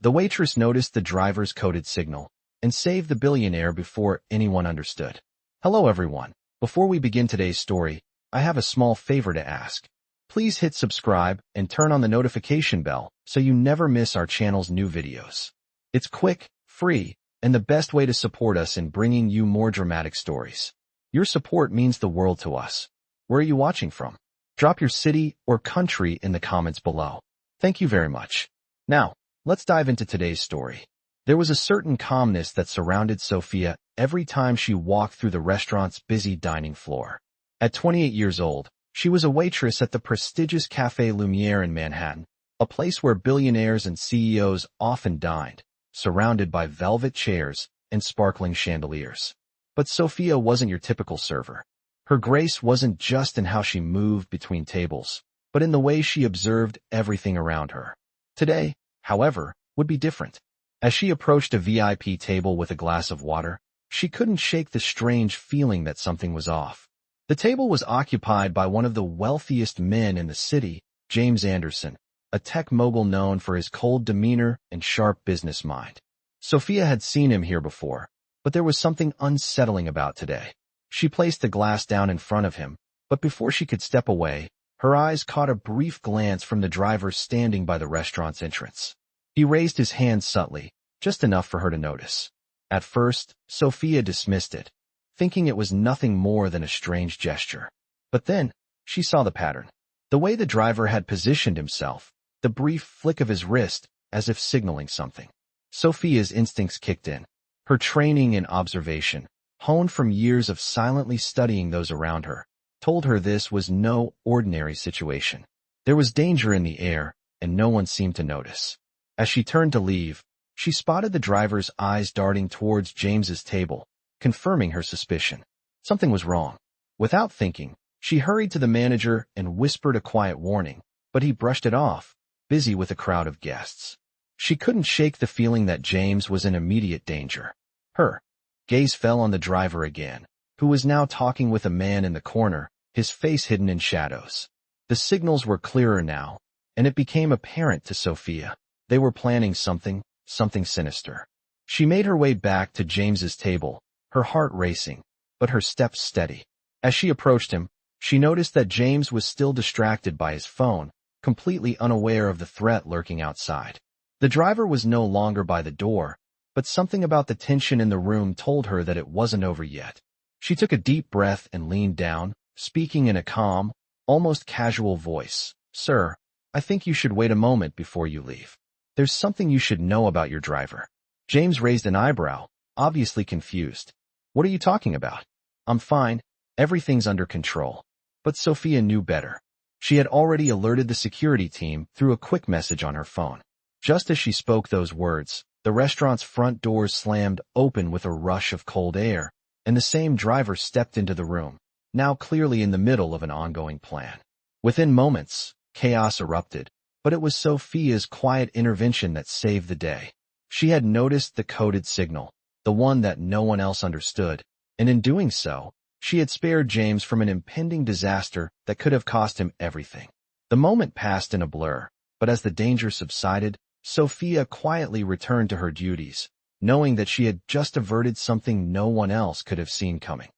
The waitress noticed the driver's coded signal and saved the billionaire before anyone understood. Hello everyone. Before we begin today's story, I have a small favor to ask. Please hit subscribe and turn on the notification bell so you never miss our channel's new videos. It's quick, free, and the best way to support us in bringing you more dramatic stories. Your support means the world to us. Where are you watching from? Drop your city or country in the comments below. Thank you very much. Now, let's dive into today's story. There was a certain calmness that surrounded Sophia every time she walked through the restaurant's busy dining floor. At 28 years old, she was a waitress at the prestigious Café Lumière in Manhattan, a place where billionaires and CEOs often dined, surrounded by velvet chairs and sparkling chandeliers. But Sophia wasn't your typical server. Her grace wasn't just in how she moved between tables, but in the way she observed everything around her. Today, however, would be different. As she approached a VIP table with a glass of water, she couldn't shake the strange feeling that something was off. The table was occupied by one of the wealthiest men in the city, James Anderson, a tech mogul known for his cold demeanor and sharp business mind. Sophia had seen him here before, but there was something unsettling about today. She placed the glass down in front of him, but before she could step away, her eyes caught a brief glance from the driver standing by the restaurant's entrance. He raised his hand subtly, just enough for her to notice. At first, Sophia dismissed it, thinking it was nothing more than a strange gesture. But then, she saw the pattern. The way the driver had positioned himself, the brief flick of his wrist, as if signaling something. Sophia's instincts kicked in. Her training and observation, honed from years of silently studying those around her, told her this was no ordinary situation. There was danger in the air, and no one seemed to notice. As she turned to leave, she spotted the driver's eyes darting towards James's table, confirming her suspicion. Something was wrong. Without thinking, she hurried to the manager and whispered a quiet warning, but he brushed it off, busy with a crowd of guests. She couldn't shake the feeling that James was in immediate danger. Her gaze fell on the driver again, who was now talking with a man in the corner, his face hidden in shadows. The signals were clearer now, and it became apparent to Sophia. They were planning something sinister. She made her way back to James's table, her heart racing, but her steps steady. As she approached him, she noticed that James was still distracted by his phone, completely unaware of the threat lurking outside. The driver was no longer by the door, but something about the tension in the room told her that it wasn't over yet. She took a deep breath and leaned down, speaking in a calm, almost casual voice. "Sir, I think you should wait a moment before you leave. There's something you should know about your driver." James raised an eyebrow, obviously confused. "What are you talking about?" "I'm fine. Everything's under control." But Sophia knew better. She had already alerted the security team through a quick message on her phone. Just as she spoke those words, the restaurant's front doors slammed open with a rush of cold air, and the same driver stepped into the room, now clearly in the middle of an ongoing plan. Within moments, chaos erupted, but it was Sophia's quiet intervention that saved the day. She had noticed the coded signal, the one that no one else understood, and in doing so, she had spared James from an impending disaster that could have cost him everything. The moment passed in a blur, but as the danger subsided, Sophia quietly returned to her duties, knowing that she had just averted something no one else could have seen coming.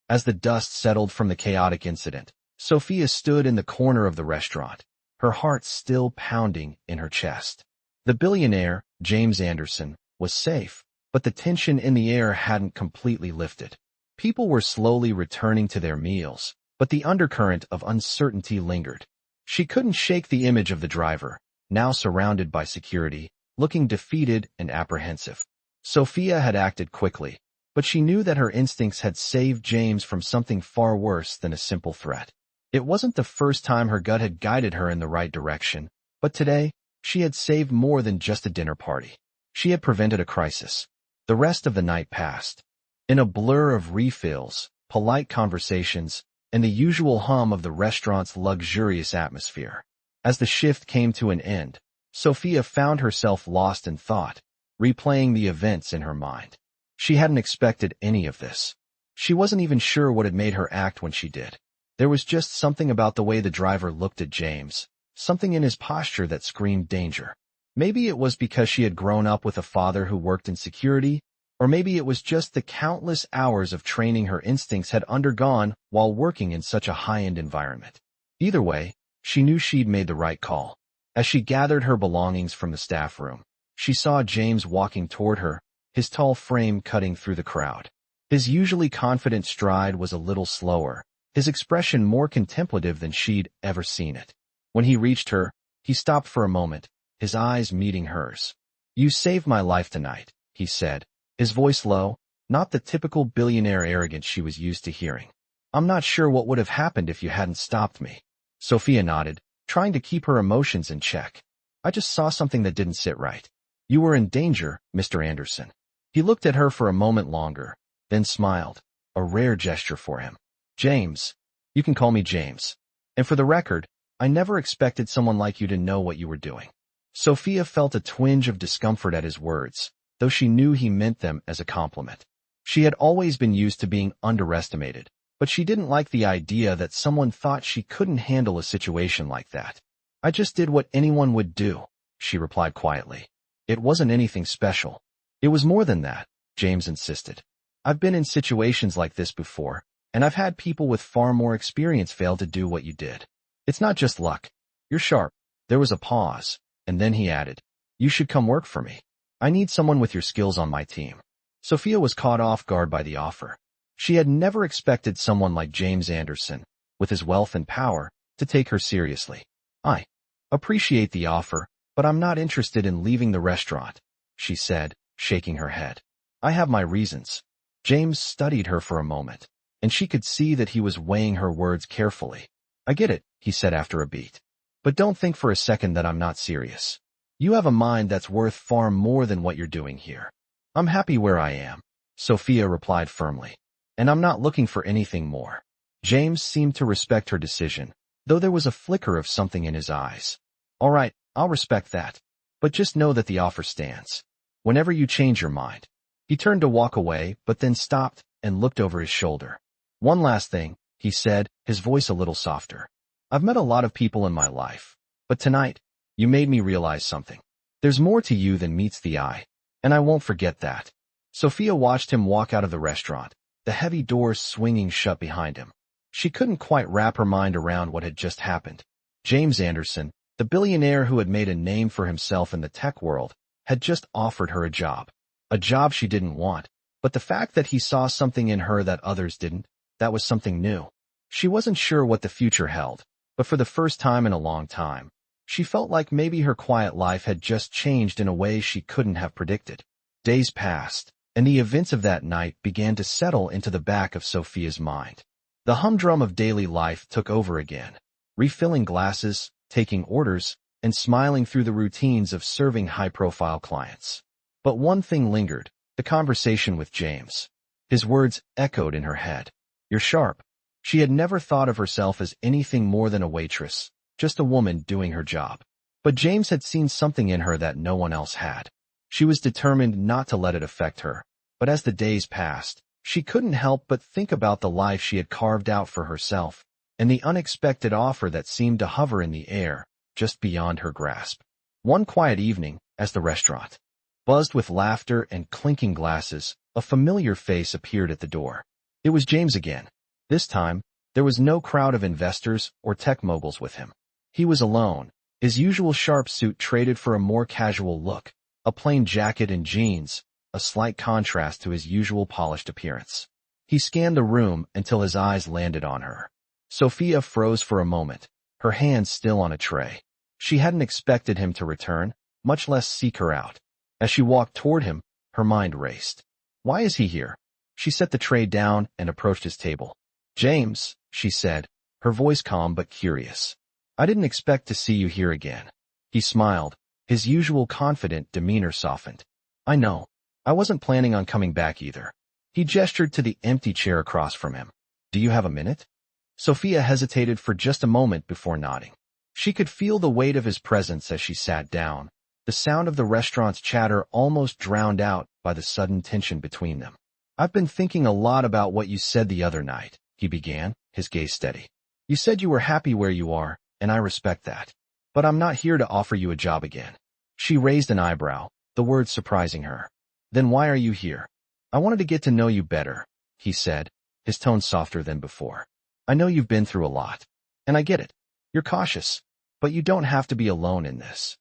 As the dust settled from the chaotic incident, Sophia stood in the corner of the restaurant, her heart still pounding in her chest. The billionaire, James Anderson, was safe, but the tension in the air hadn't completely lifted. People were slowly returning to their meals, but the undercurrent of uncertainty lingered. She couldn't shake the image of the driver, now surrounded by security, looking defeated and apprehensive. Sophia had acted quickly, but she knew that her instincts had saved James from something far worse than a simple threat. It wasn't the first time her gut had guided her in the right direction, but today, she had saved more than just a dinner party. She had prevented a crisis. The rest of the night passed. In a blur of refills, polite conversations, and the usual hum of the restaurant's luxurious atmosphere. As the shift came to an end, Sophia found herself lost in thought, replaying the events in her mind. She hadn't expected any of this. She wasn't even sure what had made her act when she did. There was just something about the way the driver looked at James, something in his posture that screamed danger. Maybe it was because she had grown up with a father who worked in security, or maybe it was just the countless hours of training her instincts had undergone while working in such a high-end environment. Either way, she knew she'd made the right call. As she gathered her belongings from the staff room, she saw James walking toward her, his tall frame cutting through the crowd. His usually confident stride was a little slower, his expression more contemplative than she'd ever seen it. When he reached her, he stopped for a moment, his eyes meeting hers. "You saved my life tonight," he said, his voice low, not the typical billionaire arrogance she was used to hearing. "I'm not sure what would have happened if you hadn't stopped me." Sophia nodded, trying to keep her emotions in check. "I just saw something that didn't sit right. You were in danger, Mr. Anderson." He looked at her for a moment longer, then smiled, a rare gesture for him. "James. You can call me James. And for the record, I never expected someone like you to know what you were doing." Sophia felt a twinge of discomfort at his words, though she knew he meant them as a compliment. She had always been used to being underestimated, but she didn't like the idea that someone thought she couldn't handle a situation like that. "I just did what anyone would do," she replied quietly. "It wasn't anything special." "It was more than that," James insisted. "I've been in situations like this before, and I've had people with far more experience fail to do what you did. It's not just luck. You're sharp." There was a pause, and then he added, "You should come work for me. I need someone with your skills on my team." Sophia was caught off guard by the offer. She had never expected someone like James Anderson, with his wealth and power, to take her seriously. "I appreciate the offer, but I'm not interested in leaving the restaurant," she said, shaking her head. "I have my reasons." James studied her for a moment, and she could see that he was weighing her words carefully. "I get it," he said after a beat. "But don't think for a second that I'm not serious. You have a mind that's worth far more than what you're doing here." "I'm happy where I am," Sophia replied firmly. "And I'm not looking for anything more." James seemed to respect her decision, though there was a flicker of something in his eyes. "All right, I'll respect that. But just know that the offer stands. Whenever you change your mind." He turned to walk away, but then stopped and looked over his shoulder. "One last thing," he said, his voice a little softer. "I've met a lot of people in my life, but tonight, you made me realize something. There's more to you than meets the eye, and I won't forget that." Sophia watched him walk out of the restaurant, the heavy doors swinging shut behind him. She couldn't quite wrap her mind around what had just happened. James Anderson, the billionaire who had made a name for himself in the tech world, had just offered her a job. A job she didn't want, but the fact that he saw something in her that others didn't, that was something new. She wasn't sure what the future held, but for the first time in a long time, she felt like maybe her quiet life had just changed in a way she couldn't have predicted. Days passed, and the events of that night began to settle into the back of Sophia's mind. The humdrum of daily life took over again, refilling glasses, taking orders, and smiling through the routines of serving high-profile clients. But one thing lingered, the conversation with James. His words echoed in her head. "You're sharp." She had never thought of herself as anything more than a waitress, just a woman doing her job. But James had seen something in her that no one else had. She was determined not to let it affect her, but as the days passed, she couldn't help but think about the life she had carved out for herself, and the unexpected offer that seemed to hover in the air, just beyond her grasp. One quiet evening, as the restaurant buzzed with laughter and clinking glasses, a familiar face appeared at the door. It was James again. This time, there was no crowd of investors or tech moguls with him. He was alone, his usual sharp suit traded for a more casual look, a plain jacket and jeans, a slight contrast to his usual polished appearance. He scanned the room until his eyes landed on her. Sophia froze for a moment, her hands still on a tray. She hadn't expected him to return, much less seek her out. As she walked toward him, her mind raced. Why is he here? She set the tray down and approached his table. "James," she said, her voice calm but curious. "I didn't expect to see you here again." He smiled, his usual confident demeanor softened. "I know. I wasn't planning on coming back either." He gestured to the empty chair across from him. "Do you have a minute?" Sophia hesitated for just a moment before nodding. She could feel the weight of his presence as she sat down, the sound of the restaurant's chatter almost drowned out by the sudden tension between them. "I've been thinking a lot about what you said the other night," he began, his gaze steady. "You said you were happy where you are, and I respect that. But I'm not here to offer you a job again." She raised an eyebrow, the words surprising her. Then why are you here? I wanted to get to know you better, he said, his tone softer than before. I know you've been through a lot. And I get it. You're cautious. But you don't have to be alone in this.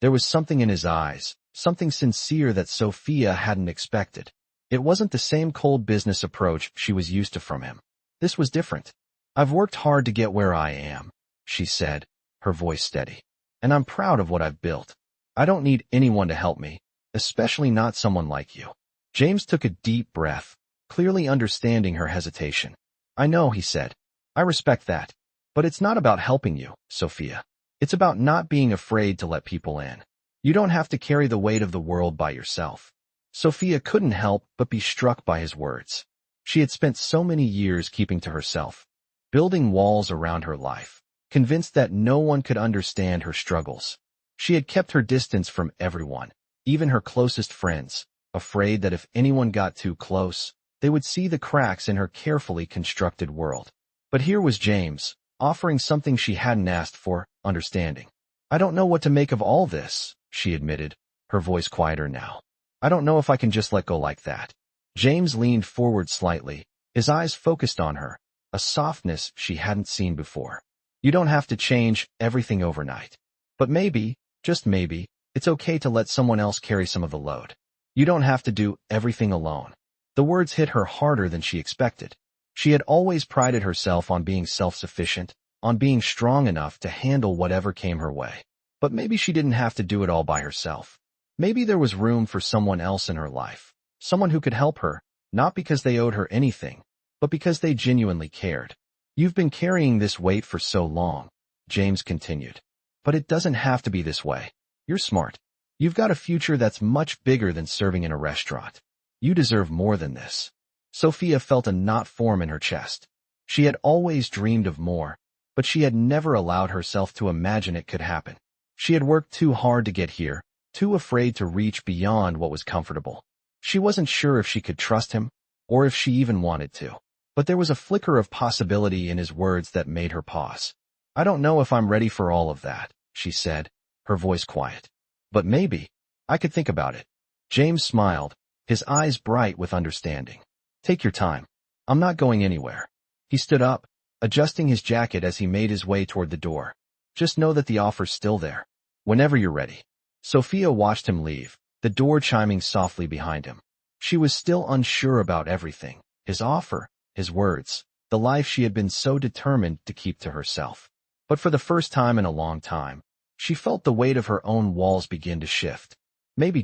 There was something in his eyes, something sincere that Sophia hadn't expected. It wasn't the same cold business approach she was used to from him. This was different. I've worked hard to get where I am, she said, her voice steady. And I'm proud of what I've built. I don't need anyone to help me, especially not someone like you. James took a deep breath, clearly understanding her hesitation. I know, he said. I respect that. But it's not about helping you, Sophia. It's about not being afraid to let people in. You don't have to carry the weight of the world by yourself. Sophia couldn't help but be struck by his words. She had spent so many years keeping to herself, building walls around her life, convinced that no one could understand her struggles. She had kept her distance from everyone, even her closest friends, afraid that if anyone got too close, they would see the cracks in her carefully constructed world. But here was James, offering something she hadn't asked for, understanding. I don't know what to make of all this, she admitted, her voice quieter now. I don't know if I can just let go like that. James leaned forward slightly, his eyes focused on her, a softness she hadn't seen before. You don't have to change everything overnight. But maybe, just maybe, it's okay to let someone else carry some of the load. You don't have to do everything alone. The words hit her harder than she expected. She had always prided herself on being self-sufficient, on being strong enough to handle whatever came her way. But maybe she didn't have to do it all by herself. Maybe there was room for someone else in her life, someone who could help her, not because they owed her anything, but because they genuinely cared. You've been carrying this weight for so long, James continued. But it doesn't have to be this way. You're smart. You've got a future that's much bigger than serving in a restaurant. You deserve more than this. Sophia felt a knot form in her chest. She had always dreamed of more, but she had never allowed herself to imagine it could happen. She had worked too hard to get here, too afraid to reach beyond what was comfortable. She wasn't sure if she could trust him, or if she even wanted to. But there was a flicker of possibility in his words that made her pause. I don't know if I'm ready for all of that, she said, her voice quiet. But maybe. I could think about it. James smiled, his eyes bright with understanding. Take your time. I'm not going anywhere. He stood up, adjusting his jacket as he made his way toward the door. Just know that the offer's still there. Whenever you're ready. Sophia watched him leave, the door chiming softly behind him. She was still unsure about everything, his offer, his words, the life she had been so determined to keep to herself. But for the first time in a long time, she felt the weight of her own walls begin to shift. Maybe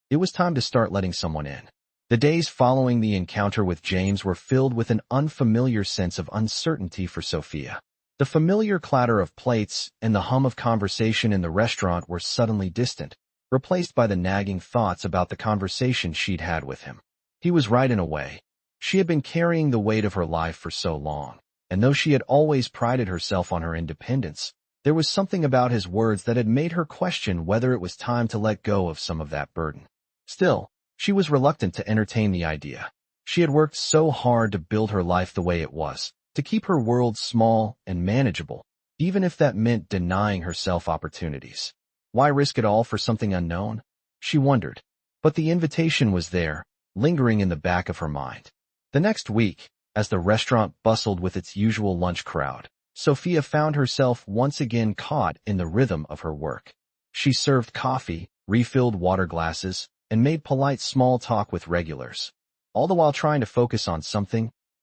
it was time to start letting someone in. The days following the encounter with James were filled with an unfamiliar sense of uncertainty for Sophia. The familiar clatter of plates and the hum of conversation in the restaurant were suddenly distant, replaced by the nagging thoughts about the conversation she'd had with him. He was right in a way. She had been carrying the weight of her life for so long, and though she had always prided herself on her independence, there was something about his words that had made her question whether it was time to let go of some of that burden. Still, she was reluctant to entertain the idea. She had worked so hard to build her life the way it was, to keep her world small and manageable, even if that meant denying herself opportunities. Why risk it all for something unknown? She wondered. But the invitation was there, lingering in the back of her mind. The next week, as the restaurant bustled with its usual lunch crowd, Sophia found herself once again caught in the rhythm of her work. She served coffee, refilled water glasses, and made polite small talk with regulars, all the while trying to focus on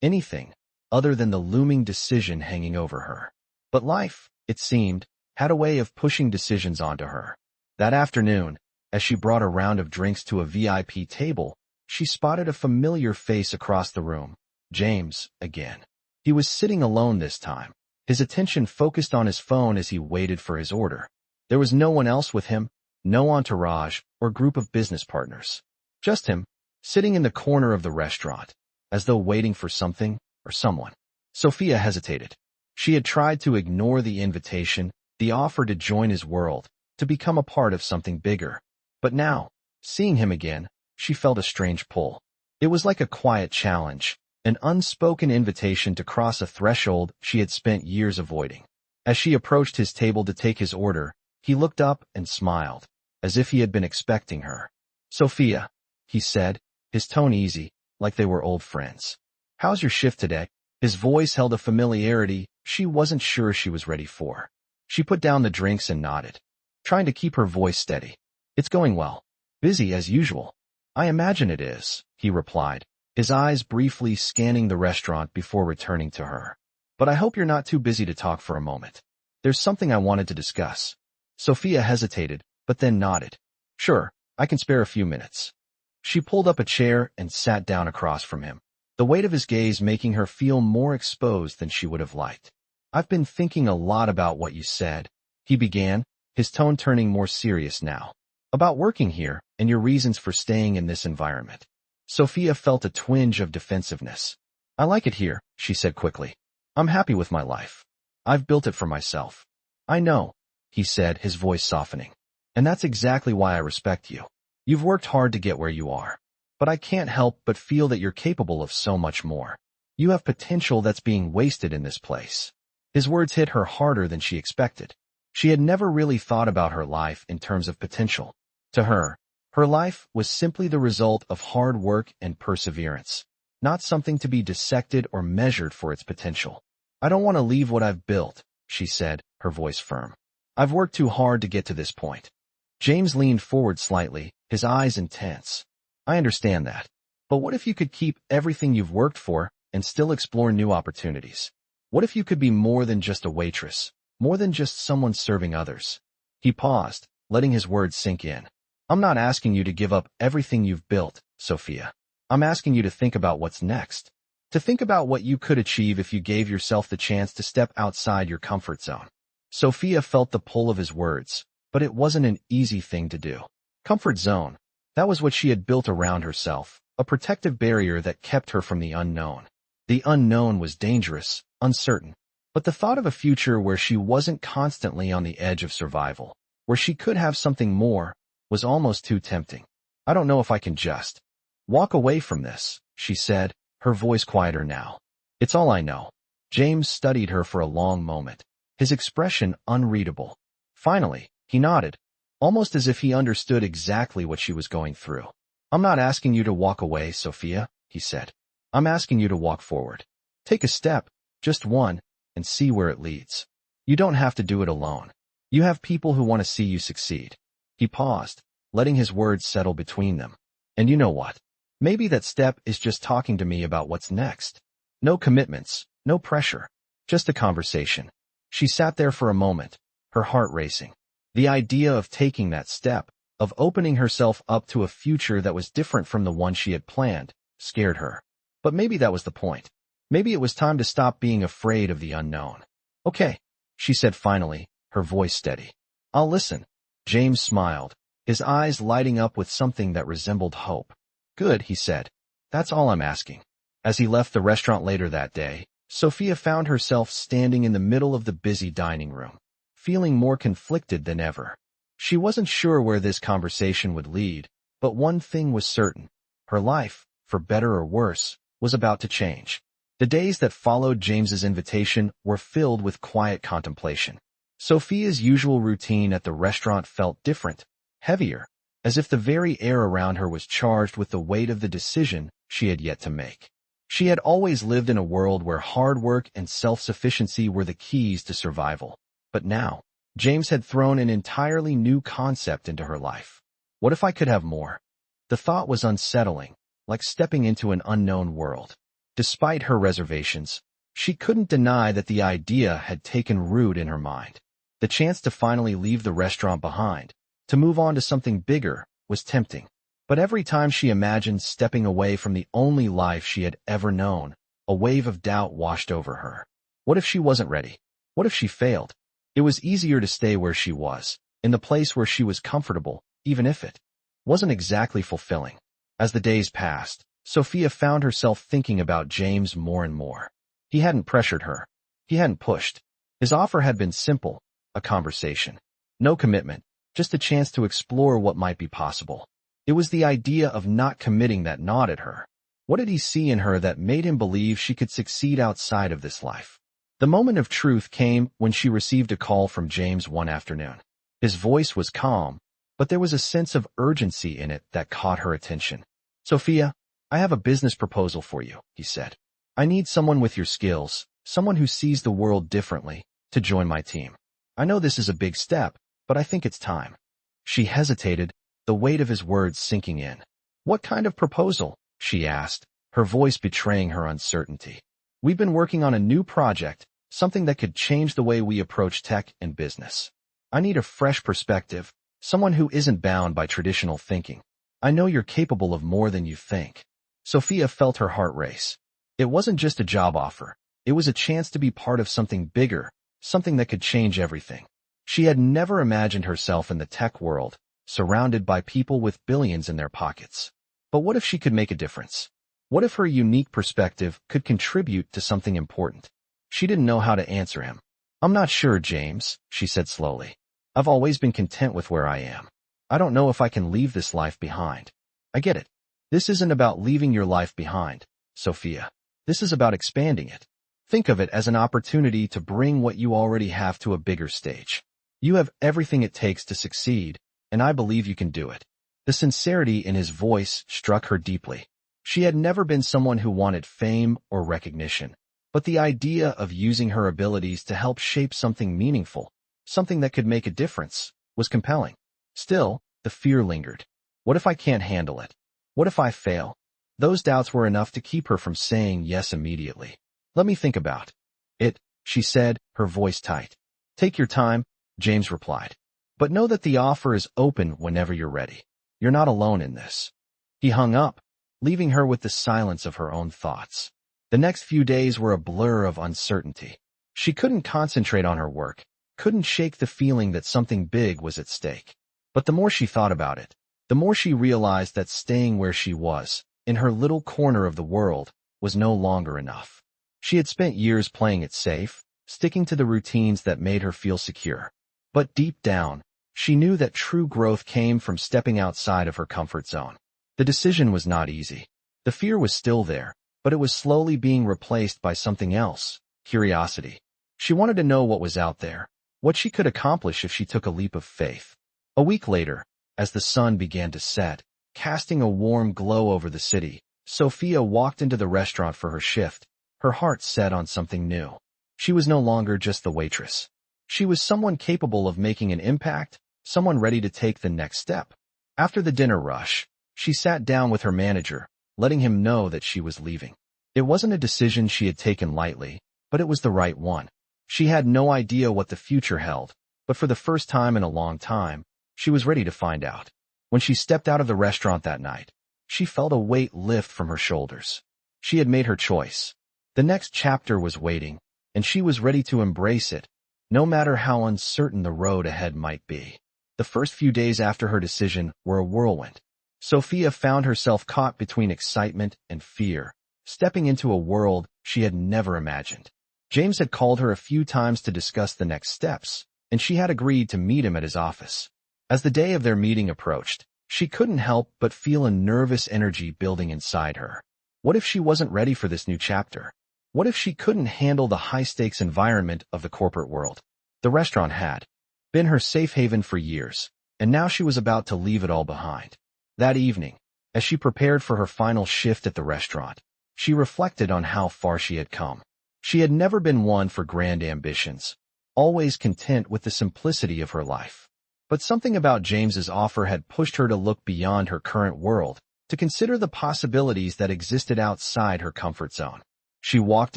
anything, other than the looming decision hanging over her. But life, it seemed, had a way of pushing decisions onto her. That afternoon, as she brought a round of drinks to a VIP table, she spotted a familiar face across the room. James, again. He was sitting alone this time, his attention focused on his phone as he waited for his order. There was no one else with him, no entourage or group of business partners. Just him, sitting in the corner of the restaurant, as though waiting for something or someone. Sophia hesitated. She had tried to ignore the invitation, the offer to join his world, to become a part of something bigger. But now, seeing him again, she felt a strange pull. It was like a quiet challenge, an unspoken invitation to cross a threshold she had spent years avoiding. As she approached his table to take his order, He looked up and smiled, as if he had been expecting her. "Sophia," he said, his tone easy, like they were old friends. "How's your shift today?" His voice held a familiarity she wasn't sure she was ready for. She put down the drinks and nodded, trying to keep her voice steady. "It's going well. Busy as usual." "I imagine it is," he replied, his eyes briefly scanning the restaurant before returning to her. "But I hope you're not too busy to talk for a moment. There's something I wanted to discuss." Sophia hesitated, but then nodded. "Sure, I can spare a few minutes." She pulled up a chair and sat down across from him, the weight of his gaze making her feel more exposed than she would have liked. "I've been thinking a lot about what you said," he began, his tone turning more serious now. "About working here and your reasons for staying in this environment." Sophia felt a twinge of defensiveness. "I like it here," she said quickly. "I'm happy with my life. I've built it for myself." "I know," he said, his voice softening. "And that's exactly why I respect you. You've worked hard to get where you are. But I can't help but feel that you're capable of so much more. You have potential that's being wasted in this place." His words hit her harder than she expected. She had never really thought about her life in terms of potential. To her, her life was simply the result of hard work and perseverance, not something to be dissected or measured for its potential. "I don't want to leave what I've built," she said, her voice firm. "I've worked too hard to get to this point." James leaned forward slightly, his eyes intense. "I understand that. But what if you could keep everything you've worked for and still explore new opportunities? What if you could be more than just a waitress, more than just someone serving others?" He paused, letting his words sink in. "I'm not asking you to give up everything you've built, Sophia. I'm asking you to think about what's next. To think about what you could achieve if you gave yourself the chance to step outside your comfort zone." Sophia felt the pull of his words, but it wasn't an easy thing to do. Comfort zone. That was what she had built around herself, a protective barrier that kept her from the unknown. The unknown was dangerous, uncertain. But the thought of a future where she wasn't constantly on the edge of survival, where she could have something more, was almost too tempting. "I don't know if I can just walk away from this," she said, her voice quieter now. "It's all I know." James studied her for a long moment, his expression unreadable. Finally, he nodded, almost as if he understood exactly what she was going through. "I'm not asking you to walk away, Sophia," he said. "I'm asking you to walk forward. Take a step, just one, and see where it leads. You don't have to do it alone. You have people who want to see you succeed." He paused, letting his words settle between them. "And you know what? Maybe that step is just talking to me about what's next. No commitments, no pressure, just a conversation." She sat there for a moment, her heart racing. The idea of taking that step, of opening herself up to a future that was different from the one she had planned, scared her. But maybe that was the point. Maybe it was time to stop being afraid of the unknown. "Okay," she said finally, her voice steady. "I'll listen." James smiled, his eyes lighting up with something that resembled hope. "Good," he said. "That's all I'm asking." As he left the restaurant later that day, Sophia found herself standing in the middle of the busy dining room, feeling more conflicted than ever. She wasn't sure where this conversation would lead, but one thing was certain. Her life, for better or worse, was about to change. The days that followed James's invitation were filled with quiet contemplation. Sophia's usual routine at the restaurant felt different, heavier, as if the very air around her was charged with the weight of the decision she had yet to make. She had always lived in a world where hard work and self-sufficiency were the keys to survival. But now, James had thrown an entirely new concept into her life. What if I could have more? The thought was unsettling, like stepping into an unknown world. Despite her reservations, she couldn't deny that the idea had taken root in her mind. The chance to finally leave the restaurant behind, to move on to something bigger, was tempting. But every time she imagined stepping away from the only life she had ever known, a wave of doubt washed over her. What if she wasn't ready? What if she failed? It was easier to stay where she was, in the place where she was comfortable, even if it wasn't exactly fulfilling. As the days passed, Sophia found herself thinking about James more and more. He hadn't pressured her. He hadn't pushed. His offer had been simple, a conversation. No commitment, just a chance to explore what might be possible. It was the idea of not committing that gnawed at her. What did he see in her that made him believe she could succeed outside of this life? The moment of truth came when she received a call from James one afternoon. His voice was calm, but there was a sense of urgency in it that caught her attention. "Sophia, I have a business proposal for you," he said. "I need someone with your skills, someone who sees the world differently, to join my team. I know this is a big step, but I think it's time." She hesitated, the weight of his words sinking in. "What kind of proposal?" she asked, her voice betraying her uncertainty. "We've been working on a new project, something that could change the way we approach tech and business. I need a fresh perspective, someone who isn't bound by traditional thinking. I know you're capable of more than you think." Sophia felt her heart race. It wasn't just a job offer. It was a chance to be part of something bigger, something that could change everything. She had never imagined herself in the tech world, surrounded by people with billions in their pockets. But what if she could make a difference? What if her unique perspective could contribute to something important? She didn't know how to answer him. "I'm not sure, James," she said slowly. "I've always been content with where I am. I don't know if I can leave this life behind." "I get it. This isn't about leaving your life behind, Sophia. This is about expanding it. Think of it as an opportunity to bring what you already have to a bigger stage. You have everything it takes to succeed, and I believe you can do it." The sincerity in his voice struck her deeply. She had never been someone who wanted fame or recognition, but the idea of using her abilities to help shape something meaningful, something that could make a difference, was compelling. Still, the fear lingered. What if I can't handle it? What if I fail? Those doubts were enough to keep her from saying yes immediately. "Let me think about it," she said, her voice tight. "Take your time," James replied. "But know that the offer is open whenever you're ready. You're not alone in this." He hung up, leaving her with the silence of her own thoughts. The next few days were a blur of uncertainty. She couldn't concentrate on her work, couldn't shake the feeling that something big was at stake. But the more she thought about it, the more she realized that staying where she was, in her little corner of the world, was no longer enough. She had spent years playing it safe, sticking to the routines that made her feel secure. But deep down, she knew that true growth came from stepping outside of her comfort zone. The decision was not easy. The fear was still there, but it was slowly being replaced by something else: curiosity. She wanted to know what was out there, what she could accomplish if she took a leap of faith. A week later, as the sun began to set, casting a warm glow over the city, Sophia walked into the restaurant for her shift, her heart set on something new. She was no longer just the waitress. She was someone capable of making an impact, someone ready to take the next step. After the dinner rush, she sat down with her manager, letting him know that she was leaving. It wasn't a decision she had taken lightly, but it was the right one. She had no idea what the future held, but for the first time in a long time, she was ready to find out. When she stepped out of the restaurant that night, she felt a weight lift from her shoulders. She had made her choice. The next chapter was waiting, and she was ready to embrace it, no matter how uncertain the road ahead might be. The first few days after her decision were a whirlwind. Sophia found herself caught between excitement and fear, stepping into a world she had never imagined. James had called her a few times to discuss the next steps, and she had agreed to meet him at his office. As the day of their meeting approached, she couldn't help but feel a nervous energy building inside her. What if she wasn't ready for this new chapter? What if she couldn't handle the high-stakes environment of the corporate world? The restaurant had been her safe haven for years, and now she was about to leave it all behind. That evening, as she prepared for her final shift at the restaurant, she reflected on how far she had come. She had never been one for grand ambitions, always content with the simplicity of her life. But something about James's offer had pushed her to look beyond her current world, to consider the possibilities that existed outside her comfort zone. She walked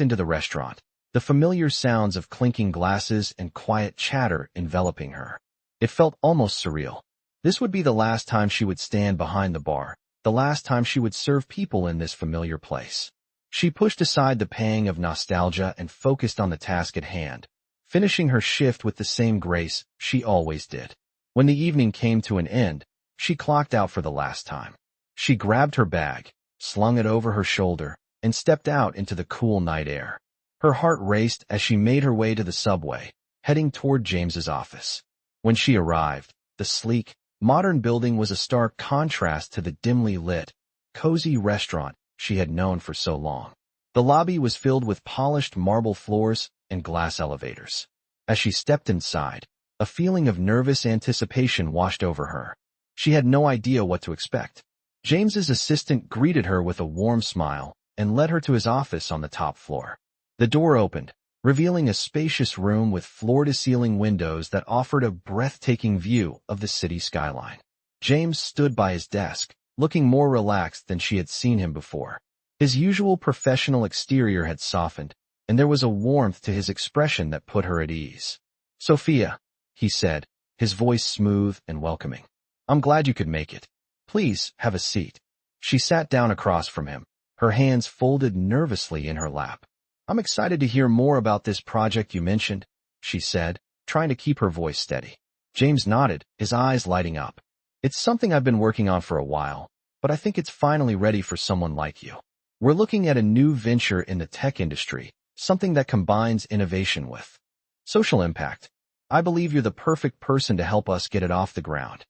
into the restaurant, the familiar sounds of clinking glasses and quiet chatter enveloping her. It felt almost surreal. This would be the last time she would stand behind the bar, the last time she would serve people in this familiar place. She pushed aside the pang of nostalgia and focused on the task at hand, finishing her shift with the same grace she always did. When the evening came to an end, she clocked out for the last time. She grabbed her bag, slung it over her shoulder, and stepped out into the cool night air. Her heart raced as she made her way to the subway, heading toward James's office. When she arrived, the sleek, modern building was a stark contrast to the dimly lit, cozy restaurant she had known for so long. The lobby was filled with polished marble floors and glass elevators. As she stepped inside, A feeling of nervous anticipation washed over her. She had no idea what to expect. James's assistant greeted her with a warm smile and led her to his office on the top floor. The door opened, revealing a spacious room with floor-to-ceiling windows that offered a breathtaking view of the city skyline. James stood by his desk, looking more relaxed than she had seen him before. His usual professional exterior had softened, and there was a warmth to his expression that put her at ease. "Sophia," he said, his voice smooth and welcoming. "I'm glad you could make it. Please, have a seat." She sat down across from him, her hands folded nervously in her lap. "I'm excited to hear more about this project you mentioned," she said, trying to keep her voice steady. James nodded, his eyes lighting up. "It's something I've been working on for a while, but I think it's finally ready for someone like you. We're looking at a new venture in the tech industry, something that combines innovation with social impact. I believe you're the perfect person to help us get it off the ground."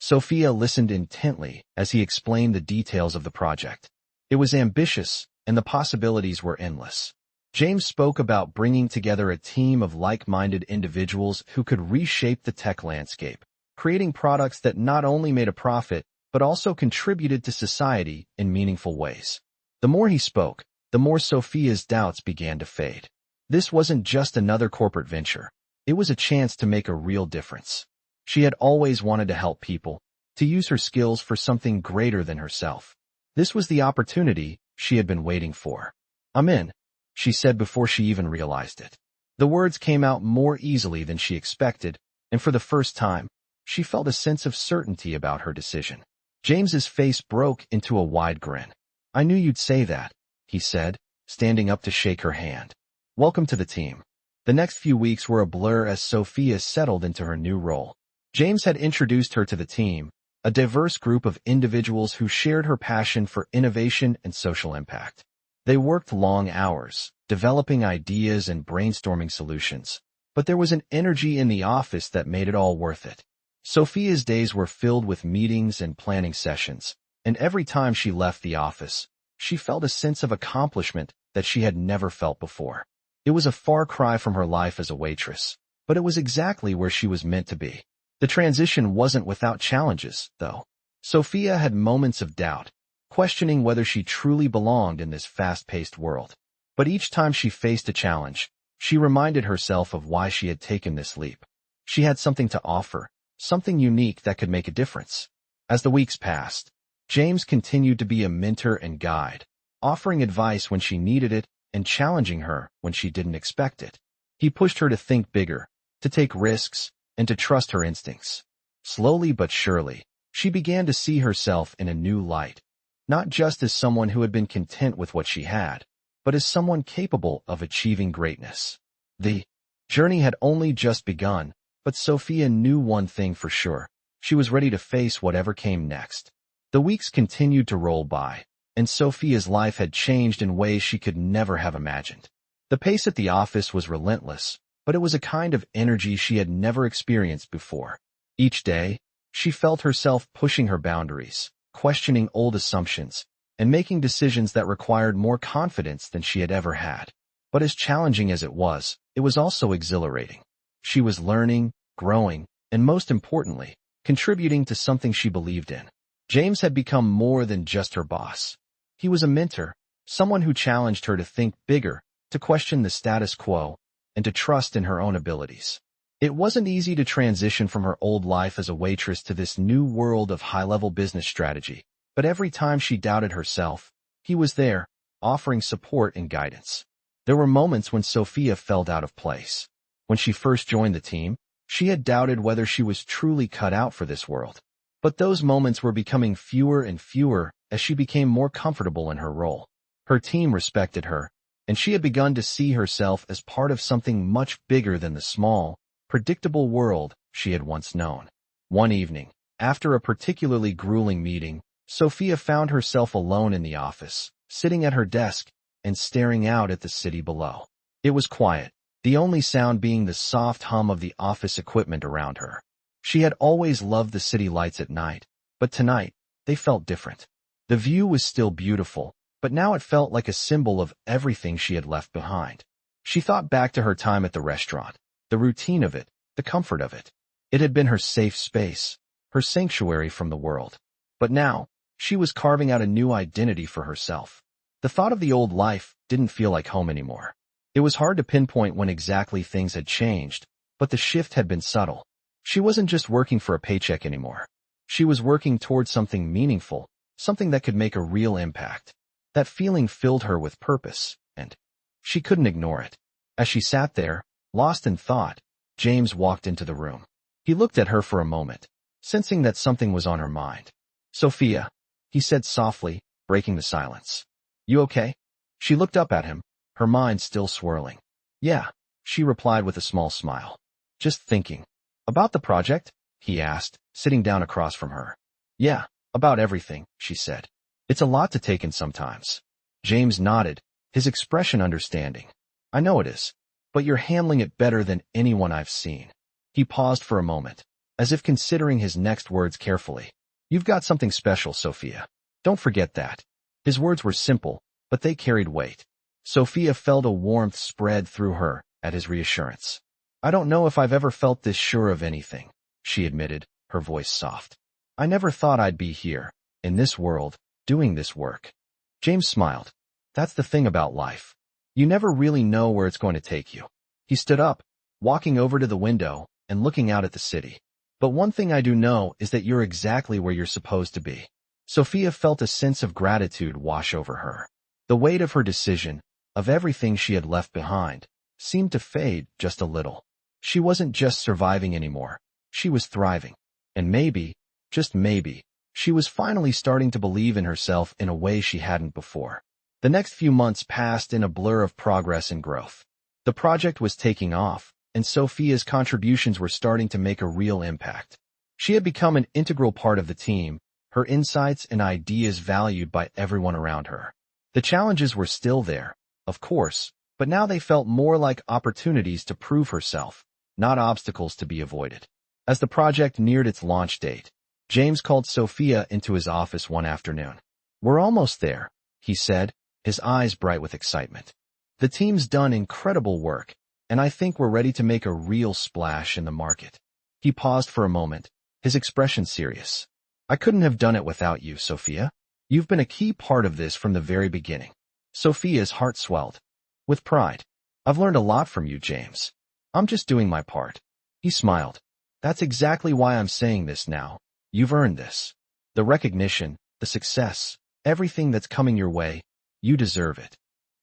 Sophia listened intently as he explained the details of the project. It was ambitious, and the possibilities were endless. James spoke about bringing together a team of like-minded individuals who could reshape the tech landscape, creating products that not only made a profit, but also contributed to society in meaningful ways. The more he spoke, the more Sophia's doubts began to fade. This wasn't just another corporate venture. It was a chance to make a real difference. She had always wanted to help people, to use her skills for something greater than herself. This was the opportunity she had been waiting for. "I'm in," she said before she even realized it. The words came out more easily than she expected, and for the first time, she felt a sense of certainty about her decision. James's face broke into a wide grin. "I knew you'd say that," he said, standing up to shake her hand. "Welcome to the team." The next few weeks were a blur as Sophia settled into her new role. James had introduced her to the team, a diverse group of individuals who shared her passion for innovation and social impact. They worked long hours, developing ideas and brainstorming solutions, but there was an energy in the office that made it all worth it. Sophia's days were filled with meetings and planning sessions, and every time she left the office, she felt a sense of accomplishment that she had never felt before. It was a far cry from her life as a waitress, but it was exactly where she was meant to be. The transition wasn't without challenges, though. Sophia had moments of doubt, questioning whether she truly belonged in this fast-paced world. But each time she faced a challenge, she reminded herself of why she had taken this leap. She had something to offer, something unique that could make a difference. As the weeks passed, James continued to be a mentor and guide, offering advice when she needed it and challenging her when she didn't expect it. He pushed her to think bigger, to take risks, and to trust her instincts. Slowly but surely, she began to see herself in a new light, not just as someone who had been content with what she had, but as someone capable of achieving greatness. The journey had only just begun, but Sophia knew one thing for sure. She was ready to face whatever came next. The weeks continued to roll by, and Sophia's life had changed in ways she could never have imagined. The pace at the office was relentless, but it was a kind of energy she had never experienced before. Each day, she felt herself pushing her boundaries, questioning old assumptions, and making decisions that required more confidence than she had ever had. But as challenging as it was also exhilarating. She was learning, growing, and most importantly, contributing to something she believed in. James had become more than just her boss. He was a mentor, someone who challenged her to think bigger, to question the status quo, and to trust in her own abilities. It wasn't easy to transition from her old life as a waitress to this new world of high-level business strategy, but every time she doubted herself, he was there, offering support and guidance. There were moments when Sophia felt out of place. When she first joined the team, she had doubted whether she was truly cut out for this world. But those moments were becoming fewer and fewer as she became more comfortable in her role. Her team respected her, and she had begun to see herself as part of something much bigger than the small, predictable world she had once known. One evening, after a particularly grueling meeting, Sophia found herself alone in the office, sitting at her desk and staring out at the city below. It was quiet, the only sound being the soft hum of the office equipment around her. She had always loved the city lights at night, but tonight, they felt different. The view was still beautiful, but now it felt like a symbol of everything she had left behind. She thought back to her time at the restaurant, the routine of it, the comfort of it. It had been her safe space, her sanctuary from the world. But now, she was carving out a new identity for herself. The thought of the old life didn't feel like home anymore. It was hard to pinpoint when exactly things had changed, but the shift had been subtle. She wasn't just working for a paycheck anymore. She was working towards something meaningful, something that could make a real impact. That feeling filled her with purpose, and she couldn't ignore it. As she sat there, lost in thought, James walked into the room. He looked at her for a moment, sensing that something was on her mind. "Sophia," he said softly, breaking the silence. "You okay?" She looked up at him, her mind still swirling. "Yeah," she replied with a small smile. "Just thinking." "About the project?" he asked, sitting down across from her. "Yeah, about everything," she said. "It's a lot to take in sometimes." James nodded, his expression understanding. "I know it is, but you're handling it better than anyone I've seen." He paused for a moment, as if considering his next words carefully. "You've got something special, Sophia. Don't forget that." His words were simple, but they carried weight. Sophia felt a warmth spread through her at his reassurance. "I don't know if I've ever felt this sure of anything," she admitted, her voice soft. "I never thought I'd be here, in this world, doing this work." James smiled. "That's the thing about life. You never really know where it's going to take you." He stood up, walking over to the window and looking out at the city. "But one thing I do know is that you're exactly where you're supposed to be." Sophia felt a sense of gratitude wash over her. The weight of her decision, of everything she had left behind, seemed to fade just a little. She wasn't just surviving anymore. She was thriving. And maybe, just maybe, she was finally starting to believe in herself in a way she hadn't before. The next few months passed in a blur of progress and growth. The project was taking off, and Sophia's contributions were starting to make a real impact. She had become an integral part of the team, her insights and ideas valued by everyone around her. The challenges were still there, of course, but now they felt more like opportunities to prove herself, not obstacles to be avoided. As the project neared its launch date, James called Sophia into his office one afternoon. "We're almost there," he said, his eyes bright with excitement. "The team's done incredible work, and I think we're ready to make a real splash in the market." He paused for a moment, his expression serious. "I couldn't have done it without you, Sophia. You've been a key part of this from the very beginning." Sophia's heart swelled. With pride. "I've learned a lot from you, James. I'm just doing my part." He smiled. "That's exactly why I'm saying this now. You've earned this. The recognition, the success, everything that's coming your way, you deserve it."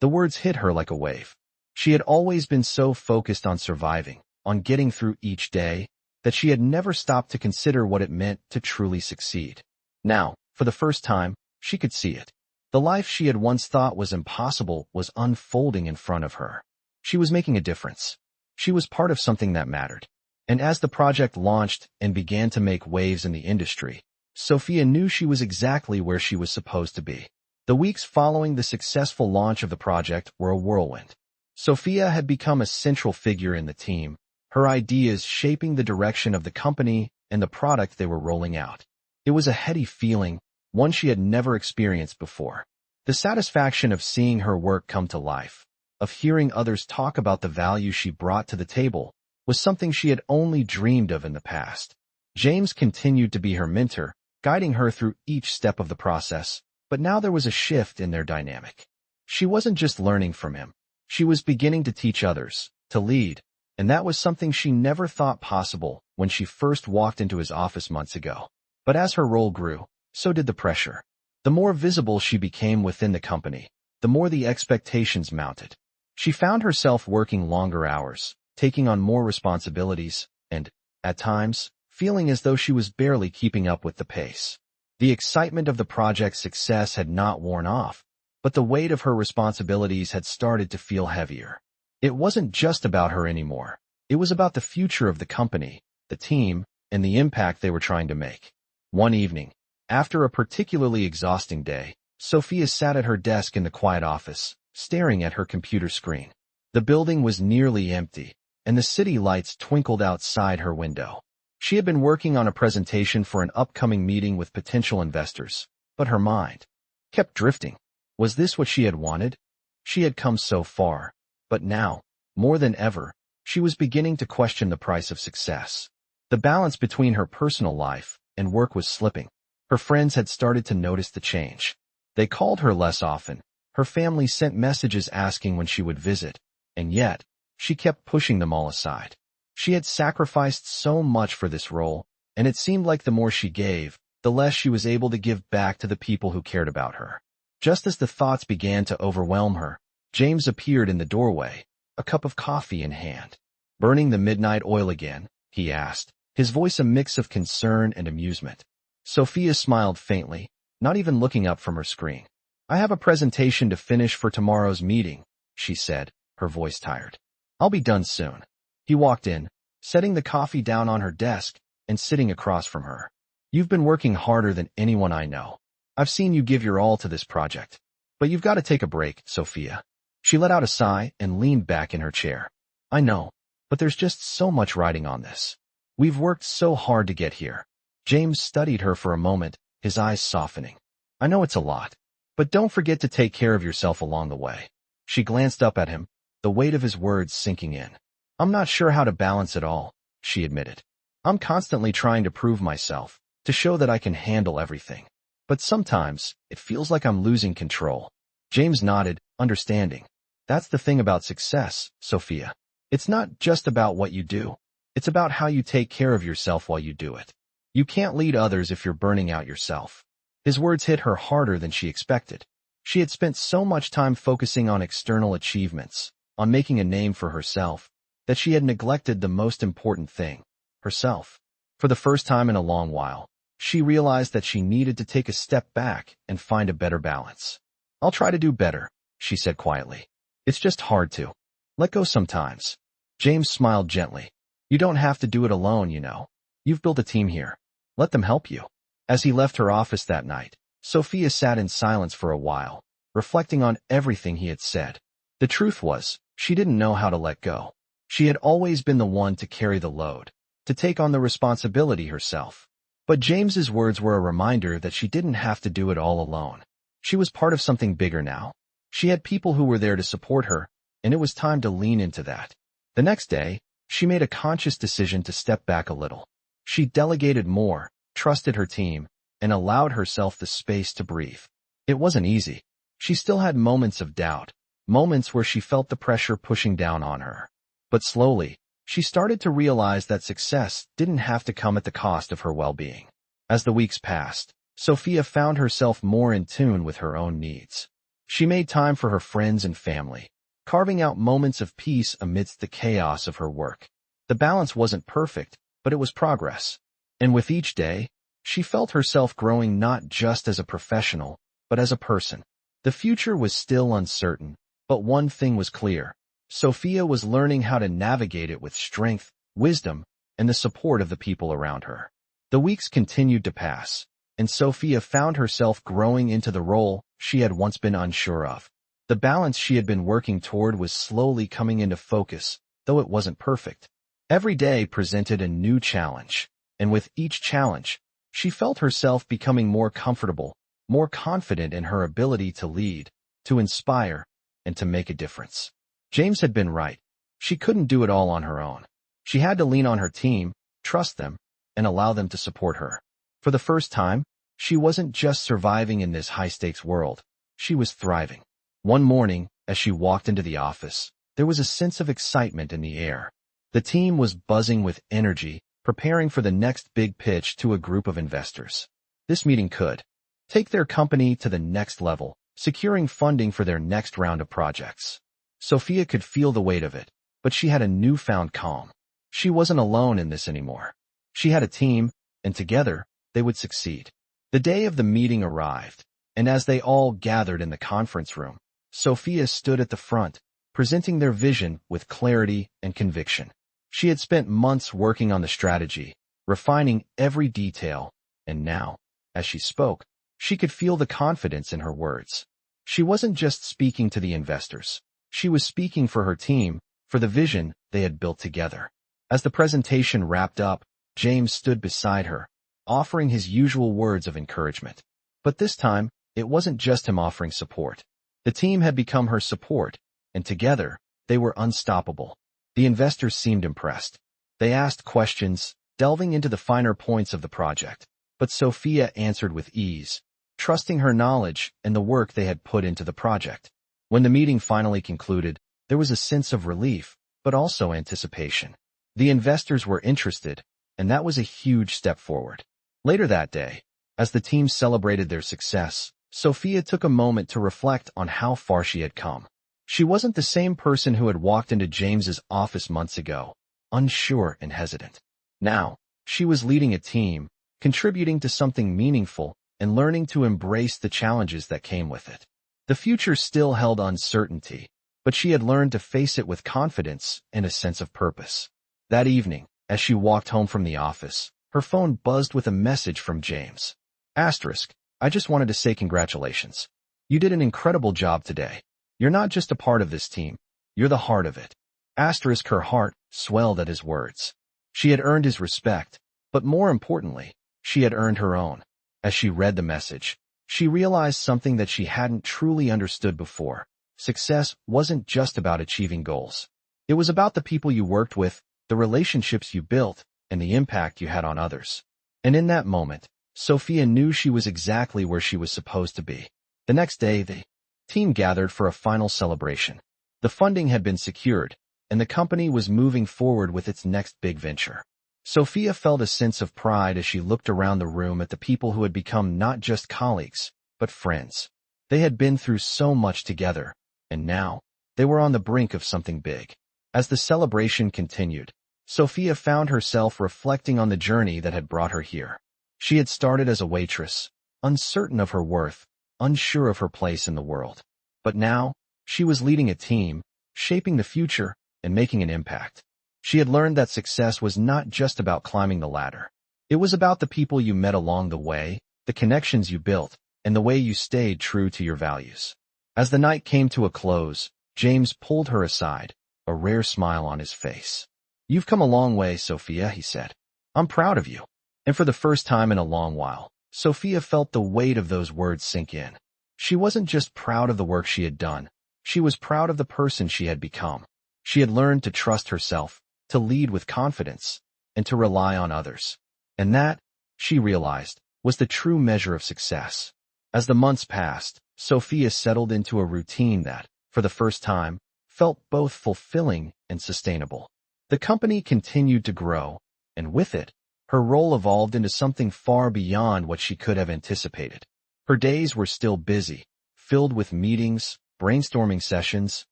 The words hit her like a wave. She had always been so focused on surviving, on getting through each day, that she had never stopped to consider what it meant to truly succeed. Now, for the first time, she could see it. The life she had once thought was impossible was unfolding in front of her. She was making a difference. She was part of something that mattered. And as the project launched and began to make waves in the industry, Sophia knew she was exactly where she was supposed to be. The weeks following the successful launch of the project were a whirlwind. Sophia had become a central figure in the team, her ideas shaping the direction of the company and the product they were rolling out. It was a heady feeling, one she had never experienced before. The satisfaction of seeing her work come to life, of hearing others talk about the value she brought to the table, was something she had only dreamed of in the past. James continued to be her mentor, guiding her through each step of the process, but now there was a shift in their dynamic. She wasn't just learning from him. She was beginning to teach others, to lead, and that was something she never thought possible when she first walked into his office months ago. But as her role grew, so did the pressure. The more visible she became within the company, the more the expectations mounted. She found herself working longer hours, taking on more responsibilities, and, at times, feeling as though she was barely keeping up with the pace. The excitement of the project's success had not worn off, but the weight of her responsibilities had started to feel heavier. It wasn't just about her anymore. It was about the future of the company, the team, and the impact they were trying to make. One evening, after a particularly exhausting day, Sophia sat at her desk in the quiet office, staring at her computer screen. The building was nearly empty, and the city lights twinkled outside her window. She had been working on a presentation for an upcoming meeting with potential investors, but her mind kept drifting. Was this what she had wanted? She had come so far, but now, more than ever, She was beginning to question the price of success. The balance between her personal life and work was slipping. Her friends had started to notice the change. They called her less often. Her family sent messages asking when she would visit, and yet, she kept pushing them all aside. She had sacrificed so much for this role, and it seemed like the more she gave, the less she was able to give back to the people who cared about her. Just as the thoughts began to overwhelm her, James appeared in the doorway, a cup of coffee in hand. "Burning the midnight oil again?" he asked, his voice a mix of concern and amusement. Sophia smiled faintly, not even looking up from her screen. "I have a presentation to finish for tomorrow's meeting," she said, her voice tired. "I'll be done soon." He walked in, setting the coffee down on her desk and sitting across from her. "You've been working harder than anyone I know. I've seen you give your all to this project. But you've got to take a break, Sophia." She let out a sigh and leaned back in her chair. "I know, but there's just so much riding on this. We've worked so hard to get here." James studied her for a moment, his eyes softening. "I know it's a lot, but don't forget to take care of yourself along the way." She glanced up at him, the weight of his words sinking in. "I'm not sure how to balance it all," she admitted. "I'm constantly trying to prove myself, to show that I can handle everything. But sometimes, it feels like I'm losing control." James nodded, understanding. "That's the thing about success, Sophia. It's not just about what you do. It's about how you take care of yourself while you do it. You can't lead others if you're burning out yourself." His words hit her harder than she expected. She had spent so much time focusing on external achievements, on making a name for herself, that she had neglected the most important thing, herself. For the first time in a long while, she realized that she needed to take a step back and find a better balance. "I'll try to do better," she said quietly. "It's just hard to let go sometimes." James smiled gently. "You don't have to do it alone, you know. You've built a team here. Let them help you." As he left her office that night, Sophia sat in silence for a while, reflecting on everything he had said. The truth was, she didn't know how to let go. She had always been the one to carry the load, to take on the responsibility herself. But James's words were a reminder that she didn't have to do it all alone. She was part of something bigger now. She had people who were there to support her, and it was time to lean into that. The next day, she made a conscious decision to step back a little. She delegated more, trusted her team, and allowed herself the space to breathe. It wasn't easy. She still had moments of doubt, moments where she felt the pressure pushing down on her. But slowly, she started to realize that success didn't have to come at the cost of her well-being. As the weeks passed, Sophia found herself more in tune with her own needs. She made time for her friends and family, carving out moments of peace amidst the chaos of her work. The balance wasn't perfect, but it was progress. And with each day, she felt herself growing not just as a professional, but as a person. The future was still uncertain, but one thing was clear. Sophia was learning how to navigate it with strength, wisdom, and the support of the people around her. The weeks continued to pass, and Sophia found herself growing into the role she had once been unsure of. The balance she had been working toward was slowly coming into focus, though it wasn't perfect. Every day presented a new challenge, and with each challenge, she felt herself becoming more comfortable, more confident in her ability to lead, to inspire, and to make a difference. James had been right. She couldn't do it all on her own. She had to lean on her team, trust them, and allow them to support her. For the first time, she wasn't just surviving in this high-stakes world. She was thriving. One morning, as she walked into the office, there was a sense of excitement in the air. The team was buzzing with energy, preparing for the next big pitch to a group of investors. This meeting could take their company to the next level, securing funding for their next round of projects. Sophia could feel the weight of it, but she had a newfound calm. She wasn't alone in this anymore. She had a team, and together, they would succeed. The day of the meeting arrived, and as they all gathered in the conference room, Sophia stood at the front, presenting their vision with clarity and conviction. She had spent months working on the strategy, refining every detail, and now, as she spoke, she could feel the confidence in her words. She wasn't just speaking to the investors. She was speaking for her team, for the vision they had built together. As the presentation wrapped up, James stood beside her, offering his usual words of encouragement. But this time, it wasn't just him offering support. The team had become her support, and together, they were unstoppable. The investors seemed impressed. They asked questions, delving into the finer points of the project. But Sophia answered with ease, trusting her knowledge and the work they had put into the project. When the meeting finally concluded, there was a sense of relief, but also anticipation. The investors were interested, and that was a huge step forward. Later that day, as the team celebrated their success, Sophia took a moment to reflect on how far she had come. She wasn't the same person who had walked into James's office months ago, unsure and hesitant. Now, she was leading a team, contributing to something meaningful, and learning to embrace the challenges that came with it. The future still held uncertainty, but she had learned to face it with confidence and a sense of purpose. That evening, as she walked home from the office, her phone buzzed with a message from James. I just wanted to say congratulations. You did an incredible job today. You're not just a part of this team, you're the heart of it. Her heart swelled at his words. She had earned his respect, but more importantly, she had earned her own. As she read the message, she realized something that she hadn't truly understood before. Success wasn't just about achieving goals. It was about the people you worked with, the relationships you built, and the impact you had on others. And in that moment, Sophia knew she was exactly where she was supposed to be. The next day, the team gathered for a final celebration. The funding had been secured, and the company was moving forward with its next big venture. Sophia felt a sense of pride as she looked around the room at the people who had become not just colleagues, but friends. They had been through so much together, and now, they were on the brink of something big. As the celebration continued, Sophia found herself reflecting on the journey that had brought her here. She had started as a waitress, uncertain of her worth, unsure of her place in the world. But now, she was leading a team, shaping the future, and making an impact. She had learned that success was not just about climbing the ladder. It was about the people you met along the way, the connections you built, and the way you stayed true to your values. As the night came to a close, James pulled her aside, a rare smile on his face. "You've come a long way, Sophia," he said. "I'm proud of you." And for the first time in a long while, Sophia felt the weight of those words sink in. She wasn't just proud of the work she had done. She was proud of the person she had become. She had learned to trust herself, to lead with confidence, and to rely on others. And that, she realized, was the true measure of success. As the months passed, Sophia settled into a routine that, for the first time, felt both fulfilling and sustainable. The company continued to grow, and with it, her role evolved into something far beyond what she could have anticipated. Her days were still busy, filled with meetings, brainstorming sessions,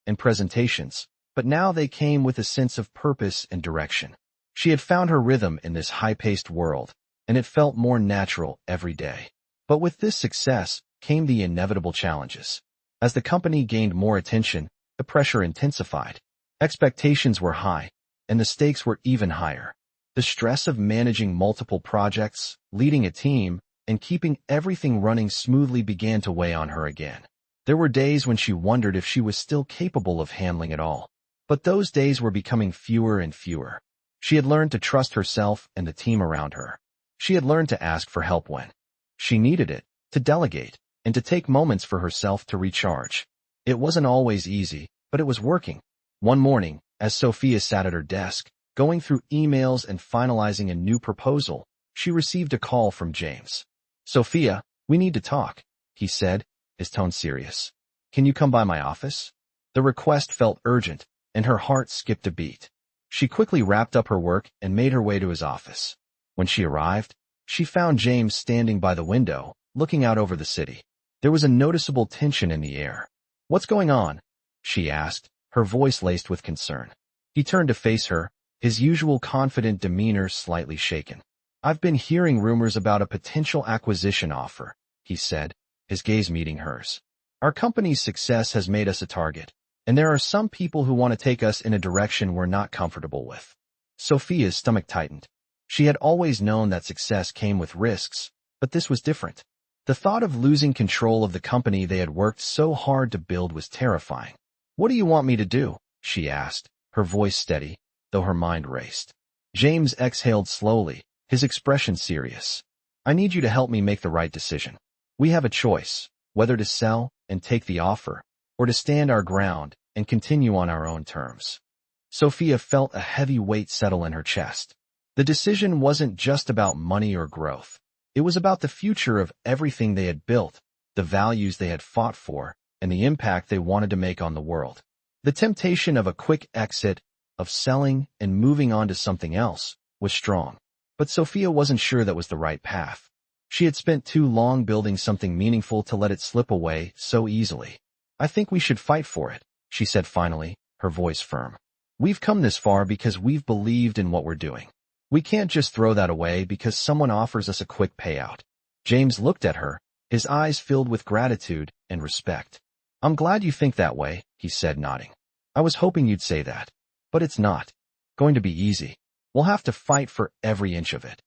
and presentations, but now they came with a sense of purpose and direction. She had found her rhythm in this high-paced world, and it felt more natural every day. But with this success came the inevitable challenges. As the company gained more attention, the pressure intensified. Expectations were high, and the stakes were even higher. The stress of managing multiple projects, leading a team, and keeping everything running smoothly began to weigh on her again. There were days when she wondered if she was still capable of handling it all. But those days were becoming fewer and fewer. She had learned to trust herself and the team around her. She had learned to ask for help when she needed it, to delegate, and to take moments for herself to recharge. It wasn't always easy, but it was working. One morning, as Sophia sat at her desk, going through emails and finalizing a new proposal, she received a call from James. "Sophia, we need to talk," he said, his tone serious. "Can you come by my office?" The request felt urgent, and her heart skipped a beat. She quickly wrapped up her work and made her way to his office. When she arrived, she found James standing by the window, looking out over the city. There was a noticeable tension in the air. "What's going on?" she asked, her voice laced with concern. He turned to face her, his usual confident demeanor slightly shaken. "I've been hearing rumors about a potential acquisition offer," he said, his gaze meeting hers. "Our company's success has made us a target, and there are some people who want to take us in a direction we're not comfortable with." Sophia's stomach tightened. She had always known that success came with risks, but this was different. The thought of losing control of the company they had worked so hard to build was terrifying. "What do you want me to do?" she asked, her voice steady, though her mind raced. James exhaled slowly, his expression serious. "I need you to help me make the right decision. We have a choice, whether to sell and take the offer, or to stand our ground and continue on our own terms." Sophia felt a heavy weight settle in her chest. The decision wasn't just about money or growth. It was about the future of everything they had built, the values they had fought for, and the impact they wanted to make on the world. The temptation of a quick exit, of selling and moving on to something else, was strong. But Sophia wasn't sure that was the right path. She had spent too long building something meaningful to let it slip away so easily. "I think we should fight for it," she said finally, her voice firm. "We've come this far because we've believed in what we're doing. We can't just throw that away because someone offers us a quick payout." James looked at her, his eyes filled with gratitude and respect. "I'm glad you think that way," he said, nodding. "I was hoping you'd say that. But it's not going to be easy. We'll have to fight for every inch of it."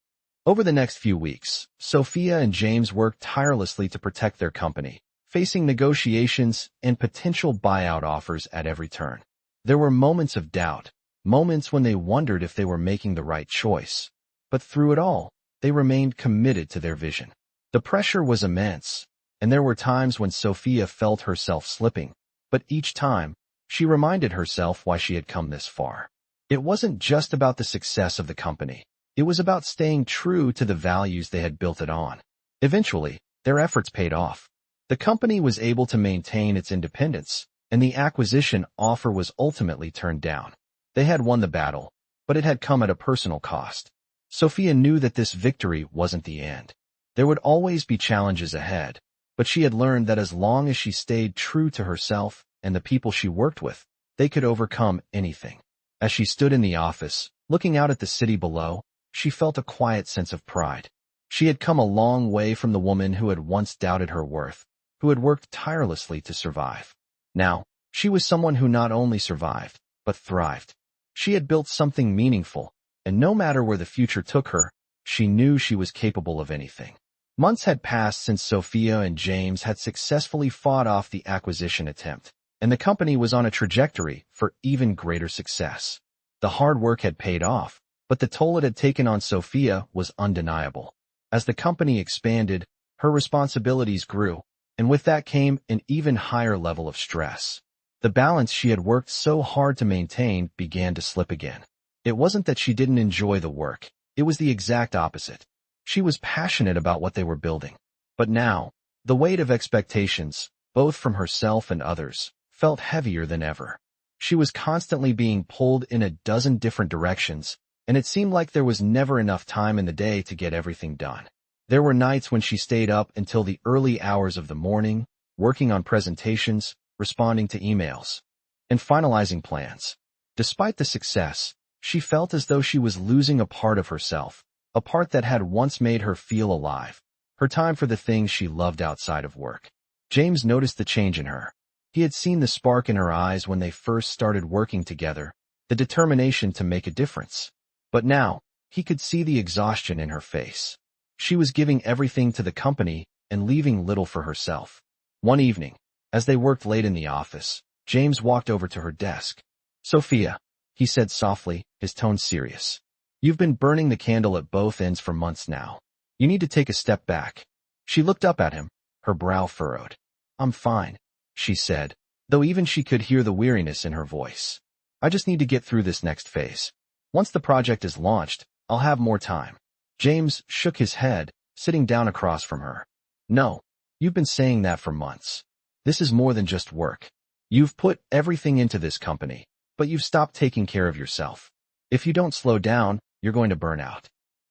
Over the next few weeks, Sophia and James worked tirelessly to protect their company, facing negotiations and potential buyout offers at every turn. There were moments of doubt, moments when they wondered if they were making the right choice. But through it all, they remained committed to their vision. The pressure was immense, and there were times when Sophia felt herself slipping, but each time, she reminded herself why she had come this far. It wasn't just about the success of the company. It was about staying true to the values they had built it on. Eventually, their efforts paid off. The company was able to maintain its independence, and the acquisition offer was ultimately turned down. They had won the battle, but it had come at a personal cost. Sophia knew that this victory wasn't the end. There would always be challenges ahead, but she had learned that as long as she stayed true to herself and the people she worked with, they could overcome anything. As she stood in the office, looking out at the city below, she felt a quiet sense of pride. She had come a long way from the woman who had once doubted her worth, who had worked tirelessly to survive. Now, she was someone who not only survived, but thrived. She had built something meaningful, and no matter where the future took her, she knew she was capable of anything. Months had passed since Sophia and James had successfully fought off the acquisition attempt, and the company was on a trajectory for even greater success. The hard work had paid off, but the toll it had taken on Sophia was undeniable. As the company expanded, her responsibilities grew, and with that came an even higher level of stress. The balance she had worked so hard to maintain began to slip again. It wasn't that she didn't enjoy the work, it was the exact opposite. She was passionate about what they were building. But now, the weight of expectations, both from herself and others, felt heavier than ever. She was constantly being pulled in a dozen different directions, and it seemed like there was never enough time in the day to get everything done. There were nights when she stayed up until the early hours of the morning, working on presentations, responding to emails, and finalizing plans. Despite the success, she felt as though she was losing a part of herself, a part that had once made her feel alive, her time for the things she loved outside of work. James noticed the change in her. He had seen the spark in her eyes when they first started working together, the determination to make a difference. But now, he could see the exhaustion in her face. She was giving everything to the company and leaving little for herself. One evening, as they worked late in the office, James walked over to her desk. "Sophia," he said softly, his tone serious. "You've been burning the candle at both ends for months now. You need to take a step back." She looked up at him, her brow furrowed. "I'm fine," she said, though even she could hear the weariness in her voice. "I just need to get through this next phase. Once the project is launched, I'll have more time." James shook his head, sitting down across from her. "No, you've been saying that for months. This is more than just work. You've put everything into this company, but you've stopped taking care of yourself. If you don't slow down, you're going to burn out."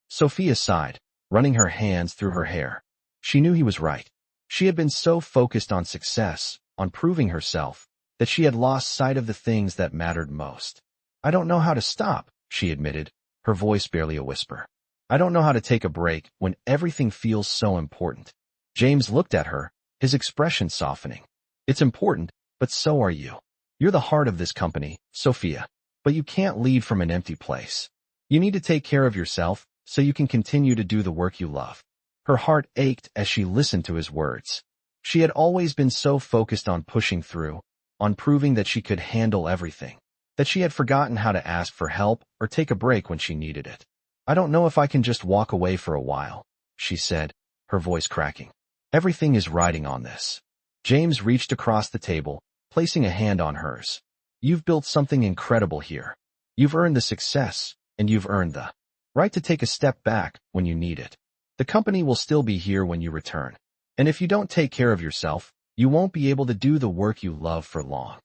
Sophia sighed, running her hands through her hair. She knew he was right. She had been so focused on success, on proving herself, that she had lost sight of the things that mattered most. "I don't know how to stop," she admitted, her voice barely a whisper. "I don't know how to take a break when everything feels so important." James looked at her, his expression softening. "It's important, but so are you. You're the heart of this company, Sophia, but you can't lead from an empty place. You need to take care of yourself so you can continue to do the work you love." Her heart ached as she listened to his words. She had always been so focused on pushing through, on proving that she could handle everything, that she had forgotten how to ask for help or take a break when she needed it. "I don't know if I can just walk away for a while," she said, her voice cracking. "Everything is riding on this." James reached across the table, placing a hand on hers. "You've built something incredible here. You've earned the success, and you've earned the right to take a step back when you need it. The company will still be here when you return. And if you don't take care of yourself, you won't be able to do the work you love for long.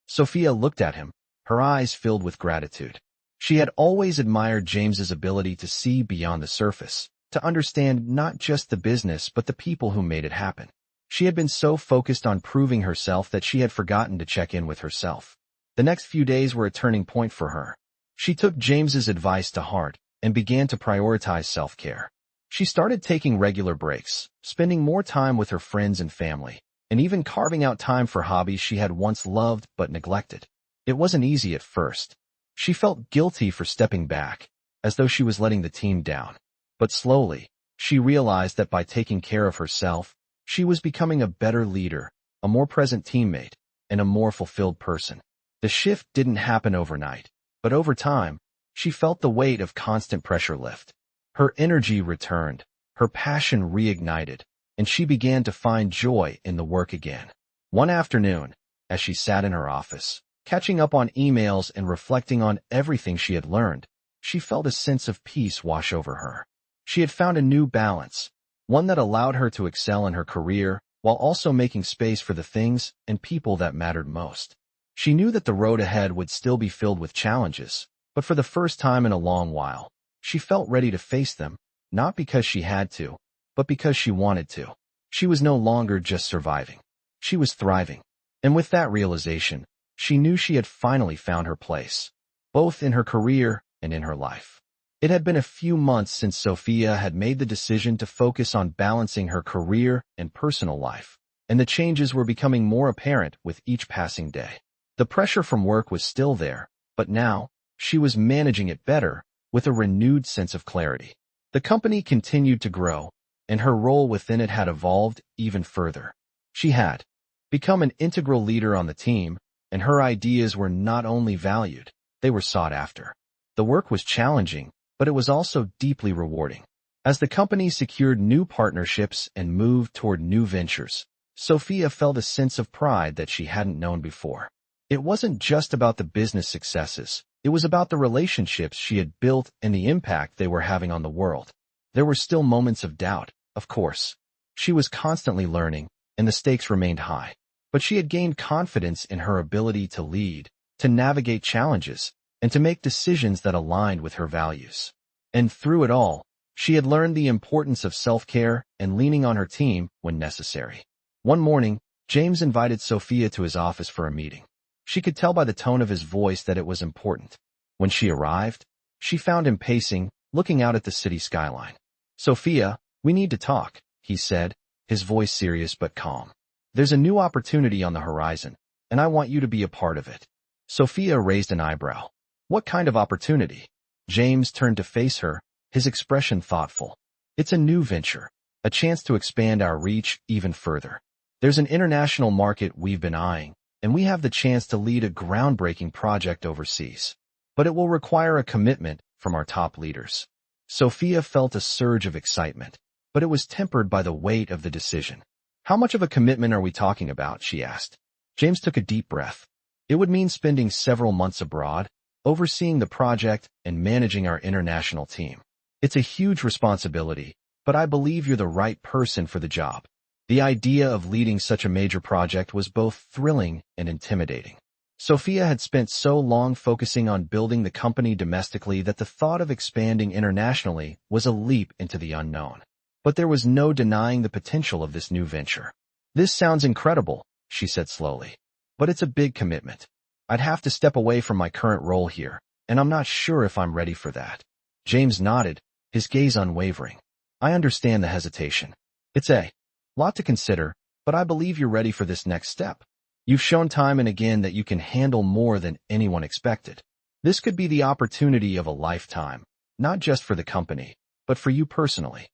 Sophia looked at him, her eyes filled with gratitude. She had always admired James's ability to see beyond the surface, to understand not just the business but the people who made it happen. She had been so focused on proving herself that she had forgotten to check in with herself. The next few days were a turning point for her. She took James's advice to heart and began to prioritize self-care. She started taking regular breaks, spending more time with her friends and family, and even carving out time for hobbies she had once loved but neglected. It wasn't easy at first. She felt guilty for stepping back, as though she was letting the team down. But slowly, she realized that by taking care of herself, she was becoming a better leader, a more present teammate, and a more fulfilled person. The shift didn't happen overnight, but over time, she felt the weight of constant pressure lift. Her energy returned, her passion reignited, and she began to find joy in the work again. One afternoon, as she sat in her office, catching up on emails and reflecting on everything she had learned, she felt a sense of peace wash over her. She had found a new balance, one that allowed her to excel in her career while also making space for the things and people that mattered most. She knew that the road ahead would still be filled with challenges, but for the first time in a long while, she felt ready to face them, not because she had to, but because she wanted to. She was no longer just surviving. She was thriving. And with that realization, she knew she had finally found her place, both in her career and in her life. It had been a few months since Sophia had made the decision to focus on balancing her career and personal life, and the changes were becoming more apparent with each passing day. The pressure from work was still there, but now, she was managing it better, with a renewed sense of clarity. The company continued to grow, and her role within it had evolved even further. She had become an integral leader on the team, and her ideas were not only valued, they were sought after. The work was challenging, but it was also deeply rewarding. As the company secured new partnerships and moved toward new ventures, Sophia felt a sense of pride that she hadn't known before. It wasn't just about the business successes, it was about the relationships she had built and the impact they were having on the world. There were still moments of doubt, of course. She was constantly learning, and the stakes remained high. But she had gained confidence in her ability to lead, to navigate challenges, and to make decisions that aligned with her values. And through it all, she had learned the importance of self-care and leaning on her team when necessary. One morning, James invited Sophia to his office for a meeting. She could tell by the tone of his voice that it was important. When she arrived, she found him pacing, looking out at the city skyline. "Sophia, we need to talk," he said, his voice serious but calm. "There's a new opportunity on the horizon, and I want you to be a part of it." Sophia raised an eyebrow. "What kind of opportunity?" James turned to face her, his expression thoughtful. "It's a new venture, a chance to expand our reach even further. There's an international market we've been eyeing, and we have the chance to lead a groundbreaking project overseas. But it will require a commitment from our top leaders." Sophia felt a surge of excitement, but it was tempered by the weight of the decision. "How much of a commitment are we talking about?" she asked. James took a deep breath. "It would mean spending several months abroad, overseeing the project and managing our international team. It's a huge responsibility, but I believe you're the right person for the job." The idea of leading such a major project was both thrilling and intimidating. Sophia had spent so long focusing on building the company domestically that the thought of expanding internationally was a leap into the unknown. But there was no denying the potential of this new venture. "This sounds incredible," she said slowly. "But it's a big commitment. I'd have to step away from my current role here, and I'm not sure if I'm ready for that." James nodded, his gaze unwavering. "I understand the hesitation. It's a lot to consider, but I believe you're ready for this next step. You've shown time and again that you can handle more than anyone expected. This could be the opportunity of a lifetime, not just for the company, but for you personally."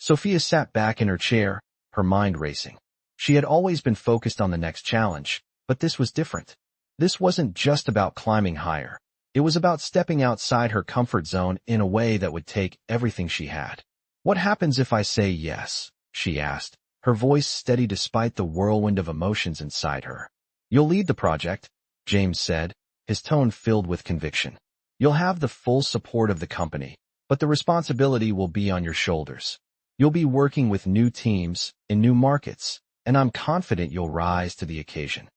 Sophia sat back in her chair, her mind racing. She had always been focused on the next challenge, but this was different. This wasn't just about climbing higher. It was about stepping outside her comfort zone in a way that would take everything she had. "What happens if I say yes?" she asked, her voice steady despite the whirlwind of emotions inside her. "You'll lead the project," James said, his tone filled with conviction. You'll have the full support of the company, but the responsibility will be on your shoulders. You'll be working with new teams in new markets, and I'm confident you'll rise to the occasion.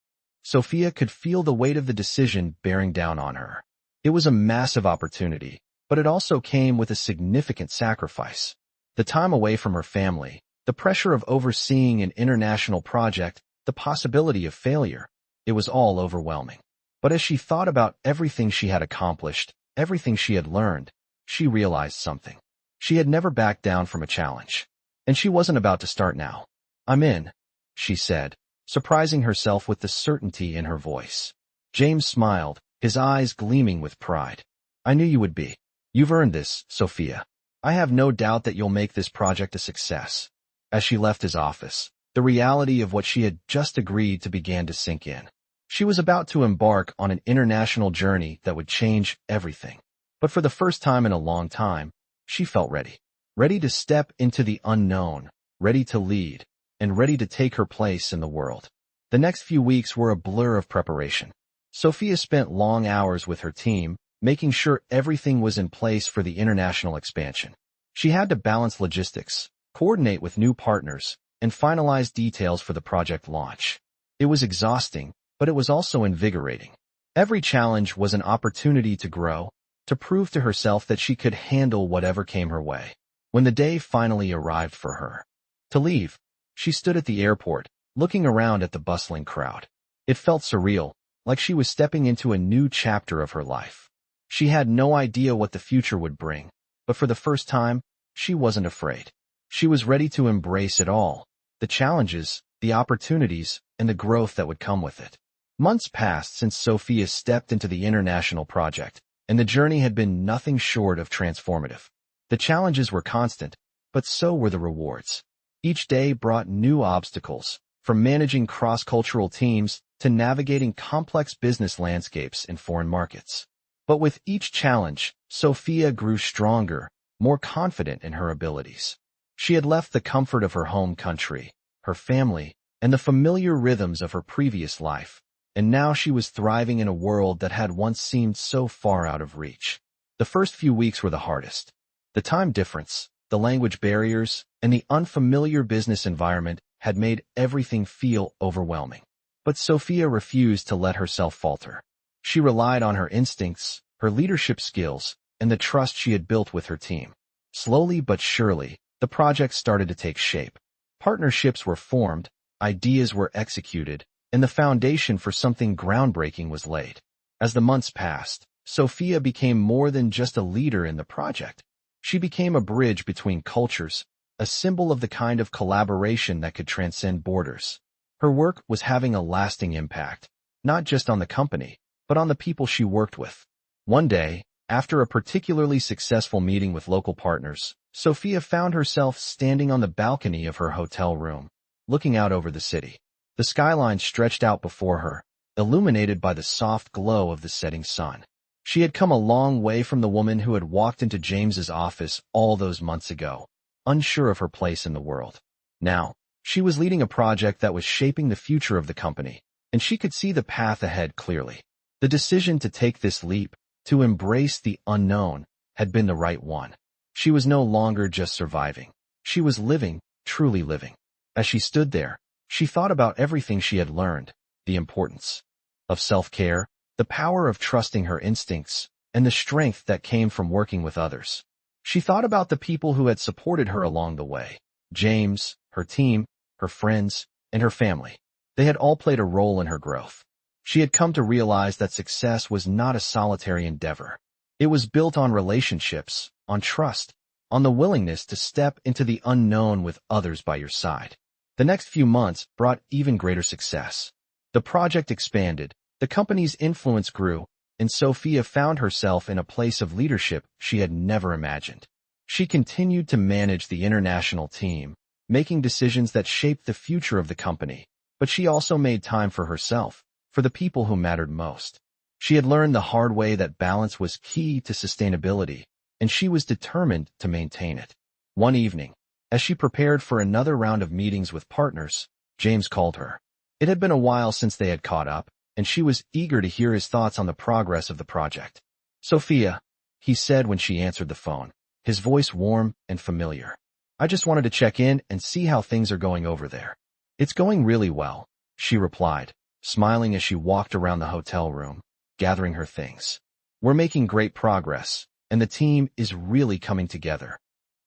Sophia could feel the weight of the decision bearing down on her. It was a massive opportunity, but it also came with a significant sacrifice. The time away from her family, the pressure of overseeing an international project, the possibility of failure. It was all overwhelming. But as she thought about everything she had accomplished, everything she had learned, she realized something. She had never backed down from a challenge. And she wasn't about to start now. "I'm in," she said, surprising herself with the certainty in her voice. James smiled, his eyes gleaming with pride. "I knew you would be. You've earned this, Sophia. I have no doubt that you'll make this project a success." As she left his office, the reality of what she had just agreed to began to sink in. She was about to embark on an international journey that would change everything. But for the first time in a long time, she felt ready. Ready to step into the unknown, ready to lead, and ready to take her place in the world. The next few weeks were a blur of preparation. Sophia spent long hours with her team, making sure everything was in place for the international expansion. She had to balance logistics, coordinate with new partners, and finalize details for the project launch. It was exhausting, but it was also invigorating. Every challenge was an opportunity to grow, to prove to herself that she could handle whatever came her way. When the day finally arrived for her to leave, she stood at the airport, looking around at the bustling crowd. It felt surreal, like she was stepping into a new chapter of her life. She had no idea what the future would bring, but for the first time, she wasn't afraid. She was ready to embrace it all, the challenges, the opportunities, and the growth that would come with it. Months passed since Sophia stepped into the international project, and the journey had been nothing short of transformative. The challenges were constant, but so were the rewards. Each day brought new obstacles, from managing cross-cultural teams to navigating complex business landscapes in foreign markets. But with each challenge, Sophia grew stronger, more confident in her abilities. She had left the comfort of her home country, her family, and the familiar rhythms of her previous life, and now she was thriving in a world that had once seemed so far out of reach. The first few weeks were the hardest. The time difference, the language barriers, and the unfamiliar business environment had made everything feel overwhelming. But Sophia refused to let herself falter. She relied on her instincts, her leadership skills, and the trust she had built with her team. Slowly but surely, the project started to take shape. Partnerships were formed, ideas were executed, and the foundation for something groundbreaking was laid. As the months passed, Sophia became more than just a leader in the project. She became a bridge between cultures, a symbol of the kind of collaboration that could transcend borders. Her work was having a lasting impact, not just on the company, but on the people she worked with. One day, after a particularly successful meeting with local partners, Sophia found herself standing on the balcony of her hotel room, looking out over the city. The skyline stretched out before her, illuminated by the soft glow of the setting sun. She had come a long way from the woman who had walked into James's office all those months ago, unsure of her place in the world. Now, she was leading a project that was shaping the future of the company, and she could see the path ahead clearly. The decision to take this leap, to embrace the unknown, had been the right one. She was no longer just surviving. She was living, truly living. As she stood there, she thought about everything she had learned, the importance of self-care, the power of trusting her instincts, and the strength that came from working with others. She thought about the people who had supported her along the way: James, her team, her friends, and her family. They had all played a role in her growth. She had come to realize that success was not a solitary endeavor. It was built on relationships, on trust, on the willingness to step into the unknown with others by your side. The next few months brought even greater success. The project expanded, the company's influence grew, and Sophia found herself in a place of leadership she had never imagined. She continued to manage the international team, making decisions that shaped the future of the company, but she also made time for herself, for the people who mattered most. She had learned the hard way that balance was key to sustainability, and she was determined to maintain it. One evening, as she prepared for another round of meetings with partners, James called her. It had been a while since they had caught up, and she was eager to hear his thoughts on the progress of the project. Sophia, he said when she answered the phone, his voice warm and familiar. I just wanted to check in and see how things are going over there. It's going really well, she replied, smiling as she walked around the hotel room, gathering her things. We're making great progress, and the team is really coming together.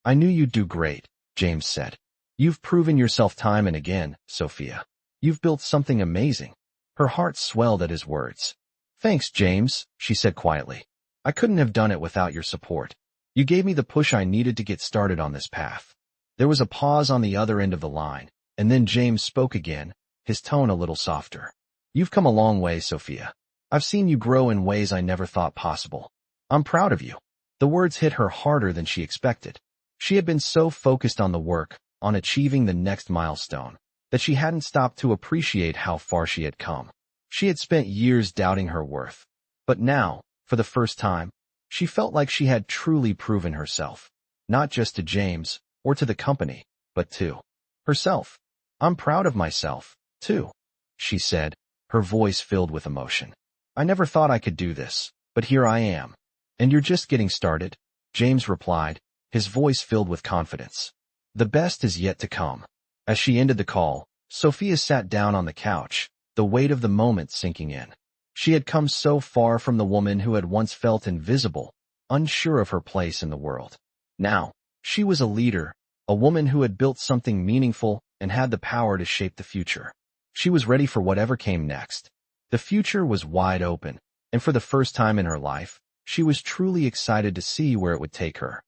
I knew you'd do great, James said. You've proven yourself time and again, Sophia. You've built something amazing. Her heart swelled at his words. Thanks, James, she said quietly. I couldn't have done it without your support. You gave me the push I needed to get started on this path. There was a pause on the other end of the line, and then James spoke again, his tone a little softer. You've come a long way, Sophia. I've seen you grow in ways I never thought possible. I'm proud of you. The words hit her harder than she expected. She had been so focused on the work, on achieving the next milestone, that she hadn't stopped to appreciate how far she had come. She had spent years doubting her worth. But now, for the first time, she felt like she had truly proven herself, not just to James or to the company, but to herself. I'm proud of myself, too, she said, her voice filled with emotion. I never thought I could do this, but here I am. And you're just getting started, James replied, his voice filled with confidence. The best is yet to come. As she ended the call, Sophia sat down on the couch, the weight of the moment sinking in. She had come so far from the woman who had once felt invisible, unsure of her place in the world. Now, she was a leader, a woman who had built something meaningful and had the power to shape the future. She was ready for whatever came next. The future was wide open, and for the first time in her life, she was truly excited to see where it would take her.